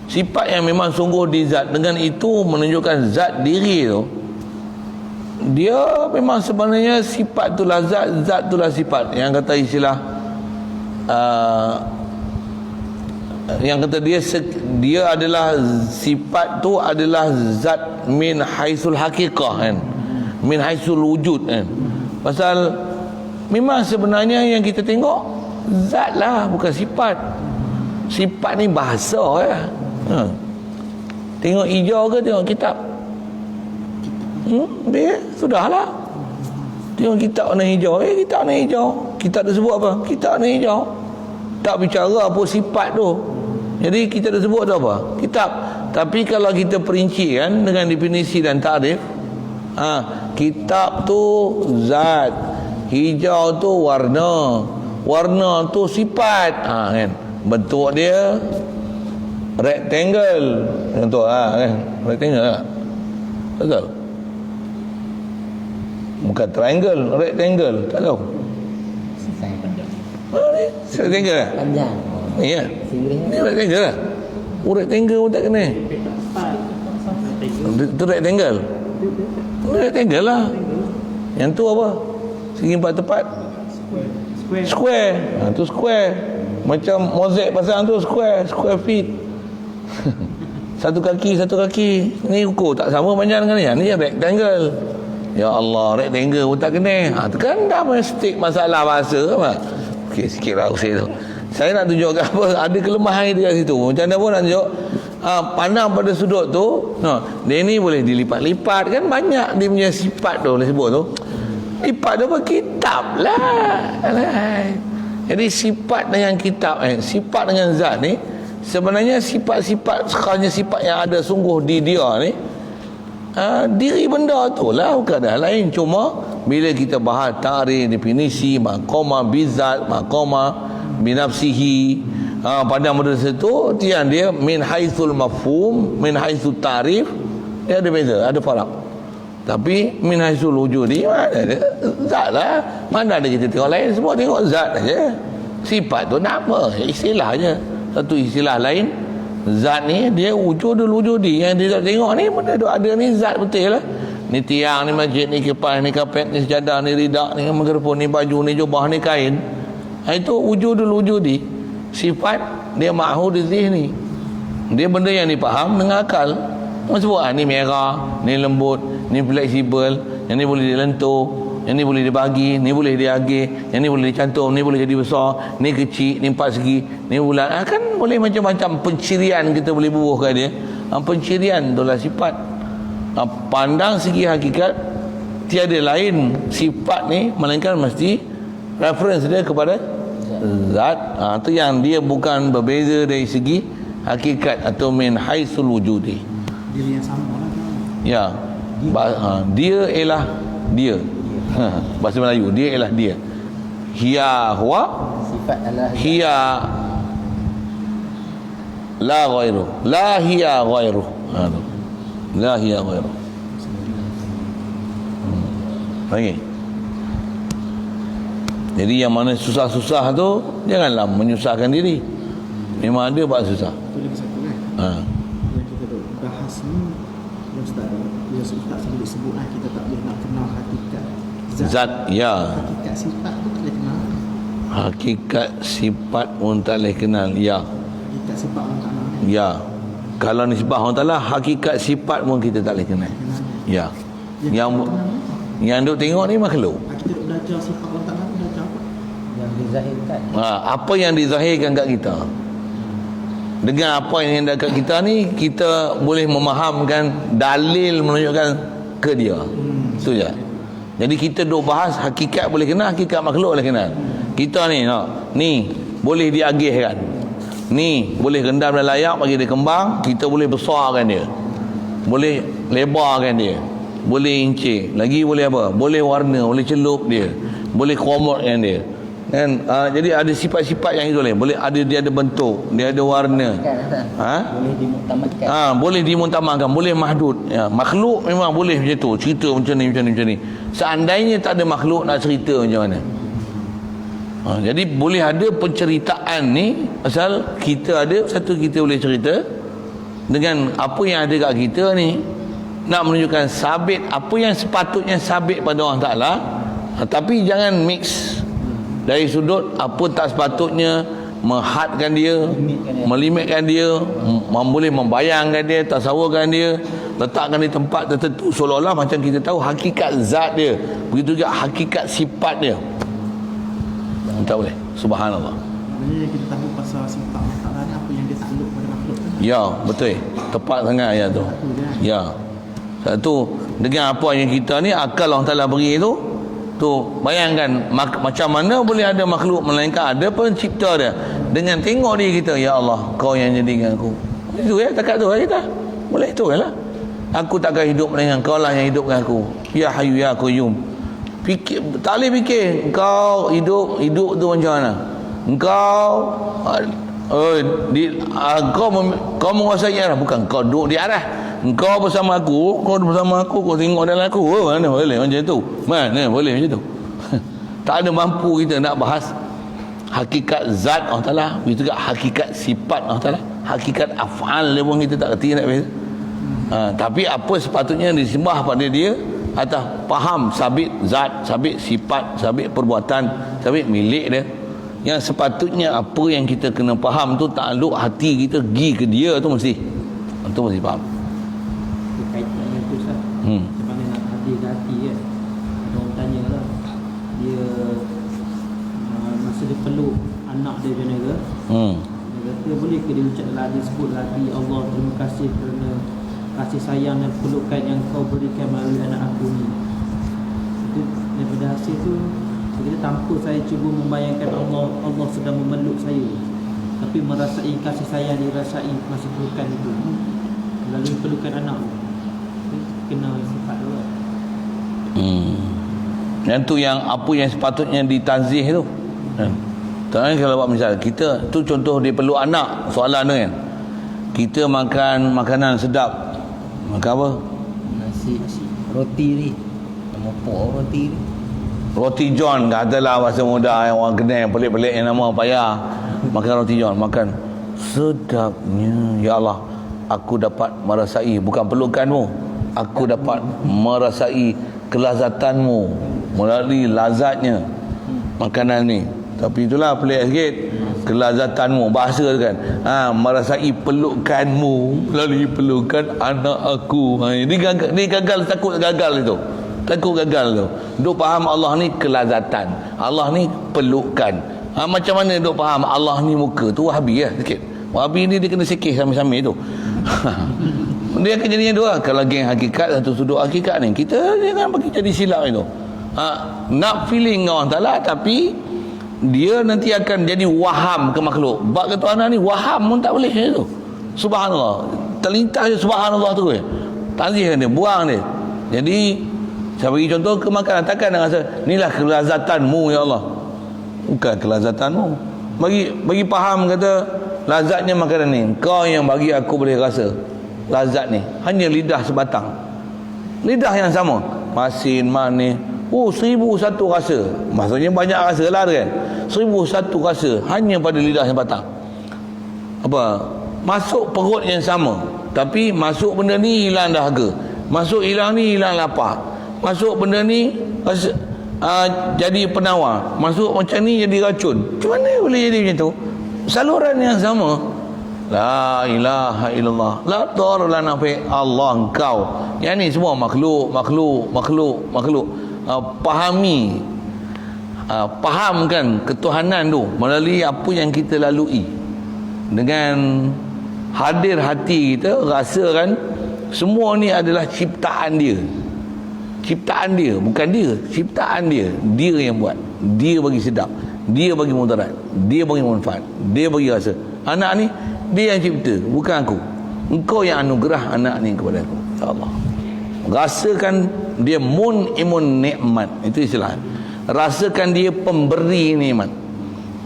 Sifat yang memang sungguh di zat, dengan itu menunjukkan zat diri tu, dia memang sebenarnya sifat itulah zat, zat itulah sifat. Yang kata istilah yang kata dia adalah sifat tu adalah zat min haisul haqiqah kan, min haisul wujud kan. Pasal memang sebenarnya yang kita tengok zat lah, bukan sifat. Sifat ni bahasa ya. Tengok hijau ke tengok kitab? Dia sudahlah. Tengok kitab warna hijau, kitab warna hijau. Kitab tu sebut apa? Kitab warna hijau. Tak bicara apa sifat tu. Jadi kita dah sebut tu apa? Kitab. Tapi kalau kita perinci kan dengan definisi dan takrif, kitab tu zat, hijau tu warna, warna tu sifat, kan? Bentuk dia rectangle. Contoh kan? Rectangle tak? Betul? Bukan triangle, rectangle. Tak tahu. Rectangle lah? Panjang. Ya. Ni rectangle lah. Rectangle pun tak kena. Itu rectangle. Rectangle lah. Yang tu apa? Segi empat tepat. Square. Tu square. Macam mozaik pasang tu square. Square feet. Satu kaki. Ni ukur tak sama panjang dengan ni. Ni rectangle. Ya Allah, rectangle pun tak kena. Tu kan dah mesti masalah bahasa apa. Okey, sikit lah usai tu. Saya nak tunjukkan apa, ada kelemahan itu kat situ. Macam mana pun nak tunjuk, pandang pada sudut tu, dia ni boleh dilipat-lipat kan, banyak dia punya sifat tu boleh sebut tu. Lipat tu apa? Kitab lah. Jadi sifat dengan kitab, sifat dengan zat ni, sebenarnya sifat-sifat, sekalinya sifat yang ada sungguh di dia ni, diri benda tu lah, bukan dah lain. Cuma bila kita bahas tarikh, definisi, maqamah bizat, maqamah binafsihi, pada model situ dia min haitsul mafhum, min haitsul tarif, dia ada beza, ada farak. Tapi min haisul wujudi mana ada zat lah. Mana ada kita tengok lain, semua tengok zat aja. Sifat tu nak apa? Istilah je. Satu istilah lain, zat ni dia wujudul wujudi. Yang dia tengok ni benda tu ada ni zat betul lah. Ni tiang, ni masjid, ni kipas, ni kapet, ni sejadah, ni ridak, ni mikrofon, ni baju, ni jubah, ni kain. Itu wujudul wujudi. Sifat dia ma'hud zihni. Dia benda yang dipaham dengan akal. Orang sebut ni merah, ni lembut, ni fleksibel, yang ni boleh dilentur, yang ni boleh dibagi, ni boleh diagih, yang ni boleh dicantum, ni boleh jadi besar, ni kecil, ni empat segi, ni bulat. Kan boleh macam-macam pencirian kita boleh bubuhkan dia. Pencirian itulah sifat. Pandang segi hakikat, tiada lain sifat ni melainkan mesti reference dia kepada zat. Itu yang dia bukan berbeza dari segi hakikat atau min haisul wujudi. Diri yang sama lah kan? Ya. Dia ialah dia. Bahasa Melayu, dia ialah dia. Hiya huwa, Sifat adalah hiya la ghairu, la hiya ghairu. La hiya ghairu. Lagi. Jadi yang mana susah-susah tu janganlah menyusahkan diri. Memang ada buat susah. Itu lagi satu kan? Yang kita duk bahas ni, yang Ustaz sendiri sebut lah, kita tak boleh nak kenal hakikat Zat, ya. Hakikat sifat tu tak boleh kenal. Hakikat sifat pun tak boleh kenal, ya. Hakikat sifat orang tak kenal. Ya. Kalau nisbah Allah Ta'ala, hakikat sifat pun kita tak boleh kenal. Ya. Yang duk tengok ni makhluk. Kita duk belajar sifat orang tak kenal, belajar apa? yang dizahirkan. Apa yang dizahirkan kat kita, dengan apa yang ada kat kita ni, kita boleh memahamkan dalil menunjukkan ke dia. Itu je. Jadi kita duk bahas hakikat boleh kenal, hakikat makhluk boleh kenal. Kita ni ni boleh diagihkan, ni boleh rendam dalam layak bagi dia kembang, kita boleh besarkan dia, boleh lebarkan dia, boleh incik lagi, boleh apa, boleh warna, boleh celup dia, boleh kromotkan dia kan. Jadi ada sifat-sifat yang itu boleh ada, dia ada bentuk, dia ada warna, Boleh dimuktamadkan. boleh dimuktamadkan, boleh mahdud. Makhluk memang boleh macam tu, cerita macam ni, macam ni, macam ni. Seandainya tak ada makhluk, nak cerita macam mana? Jadi boleh ada penceritaan ni, asal kita ada satu, kita boleh cerita dengan apa yang ada kat kita ni, nak menunjukkan sabit apa yang sepatutnya sabit pada Allah Ta'ala. Tapi jangan mix dari sudut apa tak sepatutnya, menghadkan dia, melimitkan dia, boleh membayangkan dia, tasawurkan dia, letakkan di tempat tertentu seolah-olah macam kita tahu hakikat zat dia. Begitu juga hakikat sifat dia. Tak boleh. Subhanallah. Maknanya kita tahu pasal sifat Allah Ta'ala ni, apa yang dia takluk pada makhluk kan? Ya, betul. Tepat sangat ayat tu. Ya. Satu, dengan apa yang kita ni, akal Allah Ta'ala beri tu bayangkan macam mana boleh ada makhluk melainkan ada pencipta dia. Dengan tengok diri kita, ya Allah, kau yang jadikan aku. Itu ya, takat tu lah kita. Boleh tu lah. Aku takkan hidup melainkan kau lah yang hidupkan aku. Ya Hayyu Ya Qayyum. Fikir, tak boleh fikir engkau hidup tu macam mana. Engkau kau menguasai arah, bukan kau duduk di arah. Engkau bersama aku, kau tengok dalam aku. Mana boleh macam tu? Mana boleh macam tu? Tak ada mampu kita nak bahas hakikat zat Allah Ta'ala, begitu juga hakikat sifat Allah Ta'ala, hakikat af'al dia pun kita tak kerti nak biasa. Tapi apa sepatutnya disembah pada dia atas faham sabit zat, sabit sifat, sabit perbuatan, sabit milik dia. Yang sepatutnya apa yang kita kena faham tu takluk hati kita pergi ke dia tu mesti. Itu mesti faham. Kaitan dengan tu Ustaz. Macam mana nak hadir hati kan? Ada orang tanya lah, dia masa dia peluk anak dia macam mana ke? Dia kata boleh ke dia ucap dalam hadis sebut lagi, Allah terima kasih kerana kasih sayang dan pelukan yang kau berikan melalui anak aku ni. Itu daripada hasil tu, kita tanpa saya cuba membayangkan Allah sedang memeluk saya, tapi merasai kasih sayang dirasai masa pelukan itu melalui pelukan anak tu. Kenal sifat tu lah. Yang tu yang apa yang sepatutnya ditanzih tu. Tak, kalau buat misal kita tu contoh dia peluk anak, soalan tu kan, kita makan makanan sedap, makan apa, Nasi roti ni. Nama pok roti ni. Roti John katalah bahasa muda yang orang kenal pelik-pelik yang nama payah. Makan roti John, makan sedapnya. Ya Allah, aku dapat merasai, bukan pelukanmu, aku dapat merasai kelazatanmu melalui lazatnya makanan ni. Tapi itulah pelik sikit, kelazatanmu bahasa tu kan. Merasai pelukanmu melalui pelukan anak aku. Dia gagal, takut gagal itu. Takut gagal tu. Duk faham Allah ni kelazatan, Allah ni pelukan. Macam mana duk faham Allah ni muka tu? Wahabi lah sikit. Wahabi ni dia kena sikit sambil-sambil tu. Dia akan jadinya dua. Kalau geng hakikat, satu sudut hakikat ni, kita jangan bagi jadi silap itu. Nak feeling orang Ta'ala, tapi dia nanti akan jadi waham ke makhluk. Bab ketuhanan ni waham pun tak boleh tu. Subhanallah, terlintas je subhanallah tu tanzihkan dia, buang dia. Jadi saya bagi contoh ke makanan, takkan dia rasa inilah kelazatanmu ya Allah. Bukan kelazatanmu. Bagi faham kata lazatnya makanan ni, kau yang bagi aku boleh rasa lazat ni hanya lidah sebatang, lidah yang sama, masin, manis. 1001 rasa. Maksudnya banyak rasa lah kan. 1001 rasa hanya pada lidah yang batang. Apa? Masuk perut yang sama, tapi masuk benda ni hilang dahaga, masuk hilang ni hilang lapar, masuk benda ni rasa, jadi penawar, masuk macam ni jadi racun. Macam mana boleh jadi macam tu? Saluran yang sama. La ilaha illallah, la dar la nafi. Allah engkau. Yang ni semua makhluk. Fahami, fahamkan ketuhanan tu melalui apa yang kita lalui. Dengan hadir hati kita, rasakan semua ni adalah ciptaan dia. Ciptaan dia, bukan dia, ciptaan dia. Dia yang buat, dia bagi sedap, dia bagi mudarat, dia bagi manfaat, dia bagi rasa. Anak ni dia yang cipta, bukan aku. Engkau yang anugerah anak ni kepada aku, ya Allah. Rasakan dia imun nikmat, itu istilah. Rasakan dia pemberi nikmat.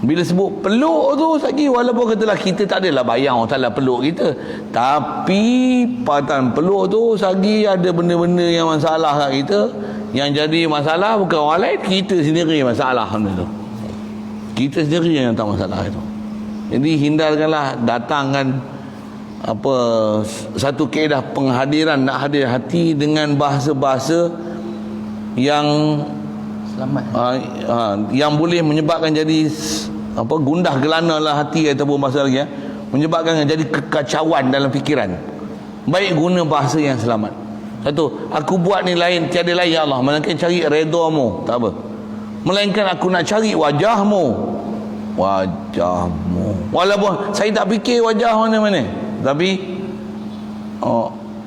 Bila sebut peluk tu lagi, walaupun katalah kita tak adalah bayang orang Ta'ala peluk kita, tapi patan peluk tu lagi ada benda-benda yang masalah kat kita. Yang jadi masalah bukan orang lain, kita sendiri masalah benda tu. Kita sendiri yang tak masalah itu. Jadi hindarkanlah datangkan satu kaedah penghadiran, nak hadir hati dengan bahasa-bahasa yang Selamat. Yang boleh menyebabkan jadi gundah gelana lah hati, ataupun bahasa lagi menyebabkan jadi kekacauan dalam fikiran. Baik guna bahasa yang selamat. Satu, aku buat ni lain, tiada lain ya Allah, melainkan cari redamu, tak apa. Melainkan aku nak cari wajahmu. Walaupun saya tak fikir wajah mana-mana, tapi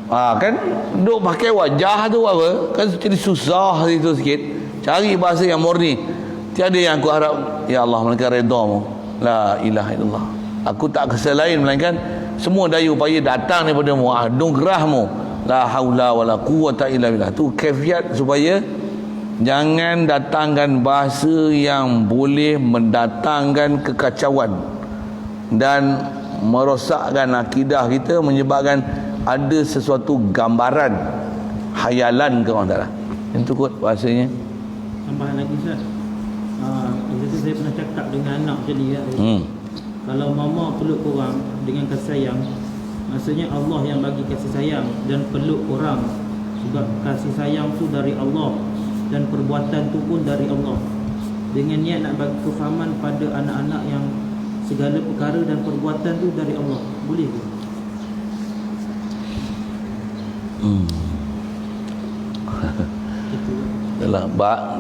kan duk pakai wajah tu apa, kan jadi susah itu sikit. Cari bahasa yang murni. Tiada yang aku harap ya Allah melainkan redamu. La ilaha illallah. Aku tak kesal lain melainkan semua daya upaya datang daripadamu, anugerahmu. La haula wala quwata illa billah. Tu kaifiat supaya jangan datangkan bahasa yang boleh mendatangkan kekacauan dan merosakkan akidah kita, menyebabkan ada sesuatu gambaran hayalan ke orang Ta'ala. Itu kot bahasanya. Tambahan lagi Ustaz. Jadi saya pernah cakap dengan anak macam ni kalau mama peluk korang dengan kasih sayang, maksudnya Allah yang bagi kasih sayang dan peluk korang. Sebab kasih sayang tu dari Allah dan perbuatan tu pun dari Allah. Dengan niat nak bagi kefahaman pada anak-anak yang segala perkara dan perbuatan tu dari Allah. Boleh ke? Yalah,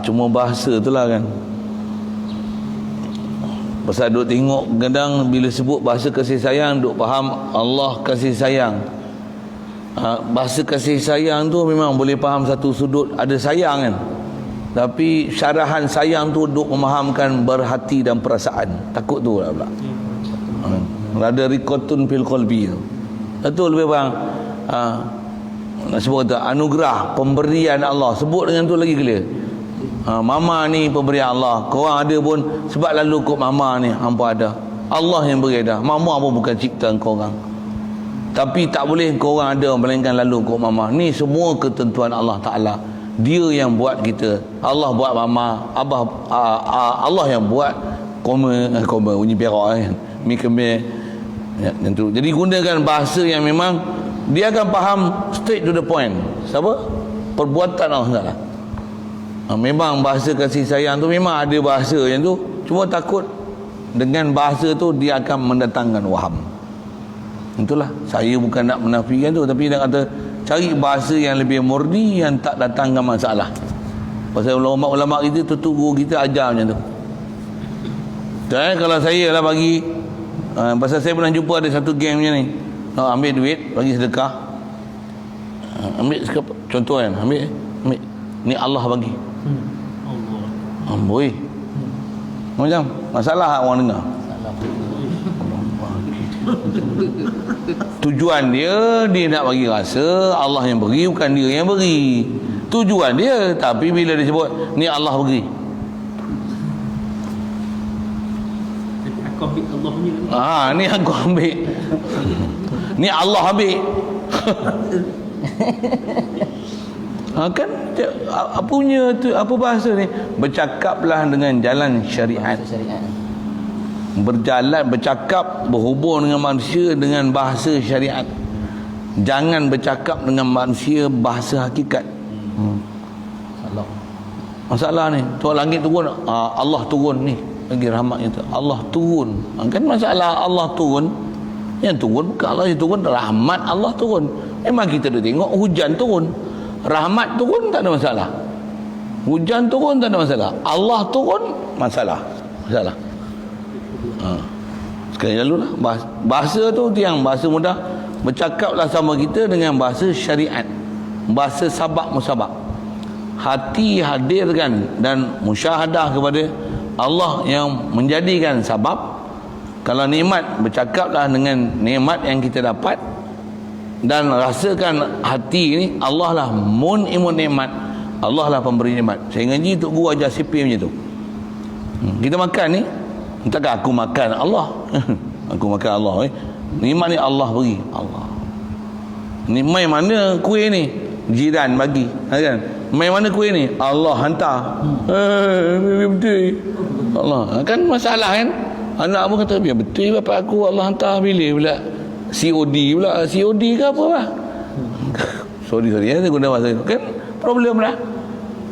cuma bahasa tu lah kan. Pasal duk tengok kadang bila sebut bahasa kasih sayang, duk faham Allah kasih sayang. Bahasa kasih sayang tu memang boleh faham satu sudut, ada sayang kan. Tapi syarahan sayang tu duk memahamkan berhati dan perasaan. Takut tu lah pula. Ada rikotun fil qalbi tu. Itu lebih bang. Nak sebut kata anugerah, pemberian Allah. Sebut dengan tu lagi clear. Mama ni pemberian Allah. Korang ada pun sebab lalu kot mama ni hampa ada. Allah yang beri dah. Mama pun bukan ciptaan korang. Tapi tak boleh korang ada melainkan lalu kok mama. Ni semua ketentuan Allah Ta'ala. Dia yang buat kita. Allah buat mama, abah, Allah yang buat koma bunyi perak kan. Mi kemir. Ya, tentu. Jadi gunakan bahasa yang memang dia akan faham straight to the point. Siapa? Perbuatan Allah Ta'ala. Memang bahasa kasih sayang tu memang ada bahasa yang tu. Cuma takut dengan bahasa tu dia akan mendatangkan waham. Itulah, saya bukan nak menafikan tu, tapi nak kata cari bahasa yang lebih murni, yang tak datangkan masalah. Pasal ulama-ulama kita, guru kita ajar macam tu. Dan kalau saya lah bagi, pasal saya pernah jumpa ada satu geng macam ni, ambil duit bagi sedekah, ambil contoh kan, ambil ni Allah bagi, amboi, macam masalah orang dengar. Tujuan dia nak bagi rasa Allah yang beri, bukan dia yang beri. Tujuan dia, tapi bila dia sebut ni Allah beri, aku ambil Allah punya ni aku ambil, ni Allah ambil. Kan apa punya tu, apa bahasa ni? Bercakaplah dengan jalan syariat. Bercakap, berhubung dengan manusia dengan bahasa syariat. Jangan bercakap dengan manusia bahasa hakikat. Masalah ni, Tuhan langit turun, Allah turun ni bagi rahmatnya tu. Allah turun. Kan masalah Allah turun, yang turun bukan Allah yang turun, rahmat Allah turun. Memang kita dah tengok hujan turun, rahmat turun tak ada masalah. Hujan turun tak ada masalah. Allah turun masalah. Sekali lalu lah bahasa tu tiang, bahasa mudah. Bercakaplah sama kita dengan bahasa syariat, bahasa sabak musabak. Hati hadirkan dan musyahadah kepada Allah yang menjadikan sabab. Kalau nikmat, bercakaplah dengan nikmat yang kita dapat, dan rasakan hati ni Allah lah mun'imun nikmat, Allah lah pemberi nikmat. Saya ngaji Tok Guru ajar CP macam tu. Kita makan ni, takkan aku makan Allah. Aku makan Allah. Nikmat ni Allah beri. Allah. Ni mai mana kuih ni? Jiran bagi. Kan? Mai mana kuih ni? Allah hantar. Betul. Allah. Kan masalah kan? Anak pun kata, biar betul bapak aku Allah hantar, bila pula COD pula. COD ke apa lah? sorry saya guna bahasa itu. Kan problem lah.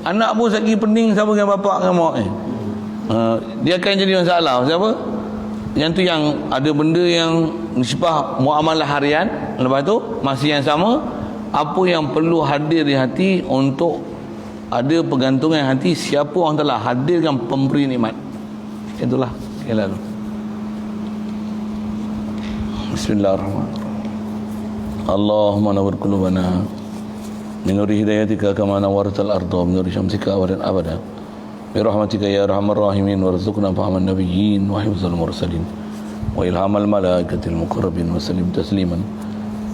Anak pun lagi pening sama dengan bapak dengan mak. Dia akan jadi masalah. Siapa? Yang tu yang ada benda yang nisbah muamalah harian. Lepas tu masih yang sama, apa yang perlu hadir di hati untuk ada pergantungan hati, siapa orang telah hadirkan pemberi nikmat. Itulah. Okay, lalu Bismillahirrahmanirrahim. Allahumma nawwir qulubana min nuri hidayatika kama nawwartal arda min nuri syamsika abadan abada. برحمتك يا أرحم الراحمين وارزقنا فهم النبيين وحفظ المرسلين وإلهام الملائكة المقربين وسلم تسليما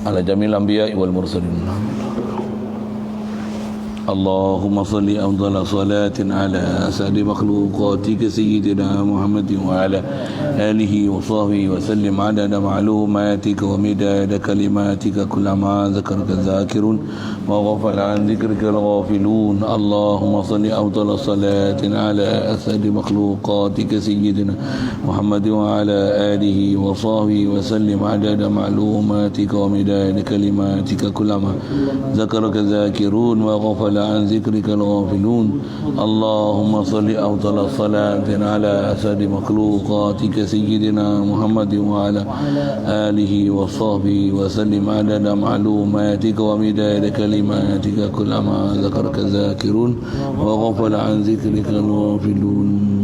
على جميع الأنبياء والمرسلين. اللهم صل أفضل صلاة على أسعد مخلوقاتك سيدنا محمد وعلى آله وصحبه وسلم عدد معلوماتك ومداد كلماتك كلما ذكرك الذاكرون وغفل عن ذكرك الغافلون. اللهم صل أفضل صلاة على أسعد مخلوقاتك سيدنا محمد وعلى آله وصحبه وسلم عدد معلوماتك ومداد كلماتك كلما ذكرك الذاكرون وغفل عن ذكرك الغافلون. اللهم صل أفضل صلاة على أسعد مخلوقاتك سيدنا محمد وعلى آله وصحبه وسلم عدد معلوماتك ومداد كلماتك كلما ذكرك الذاكرون وغفل عن ذكرك الغافلون.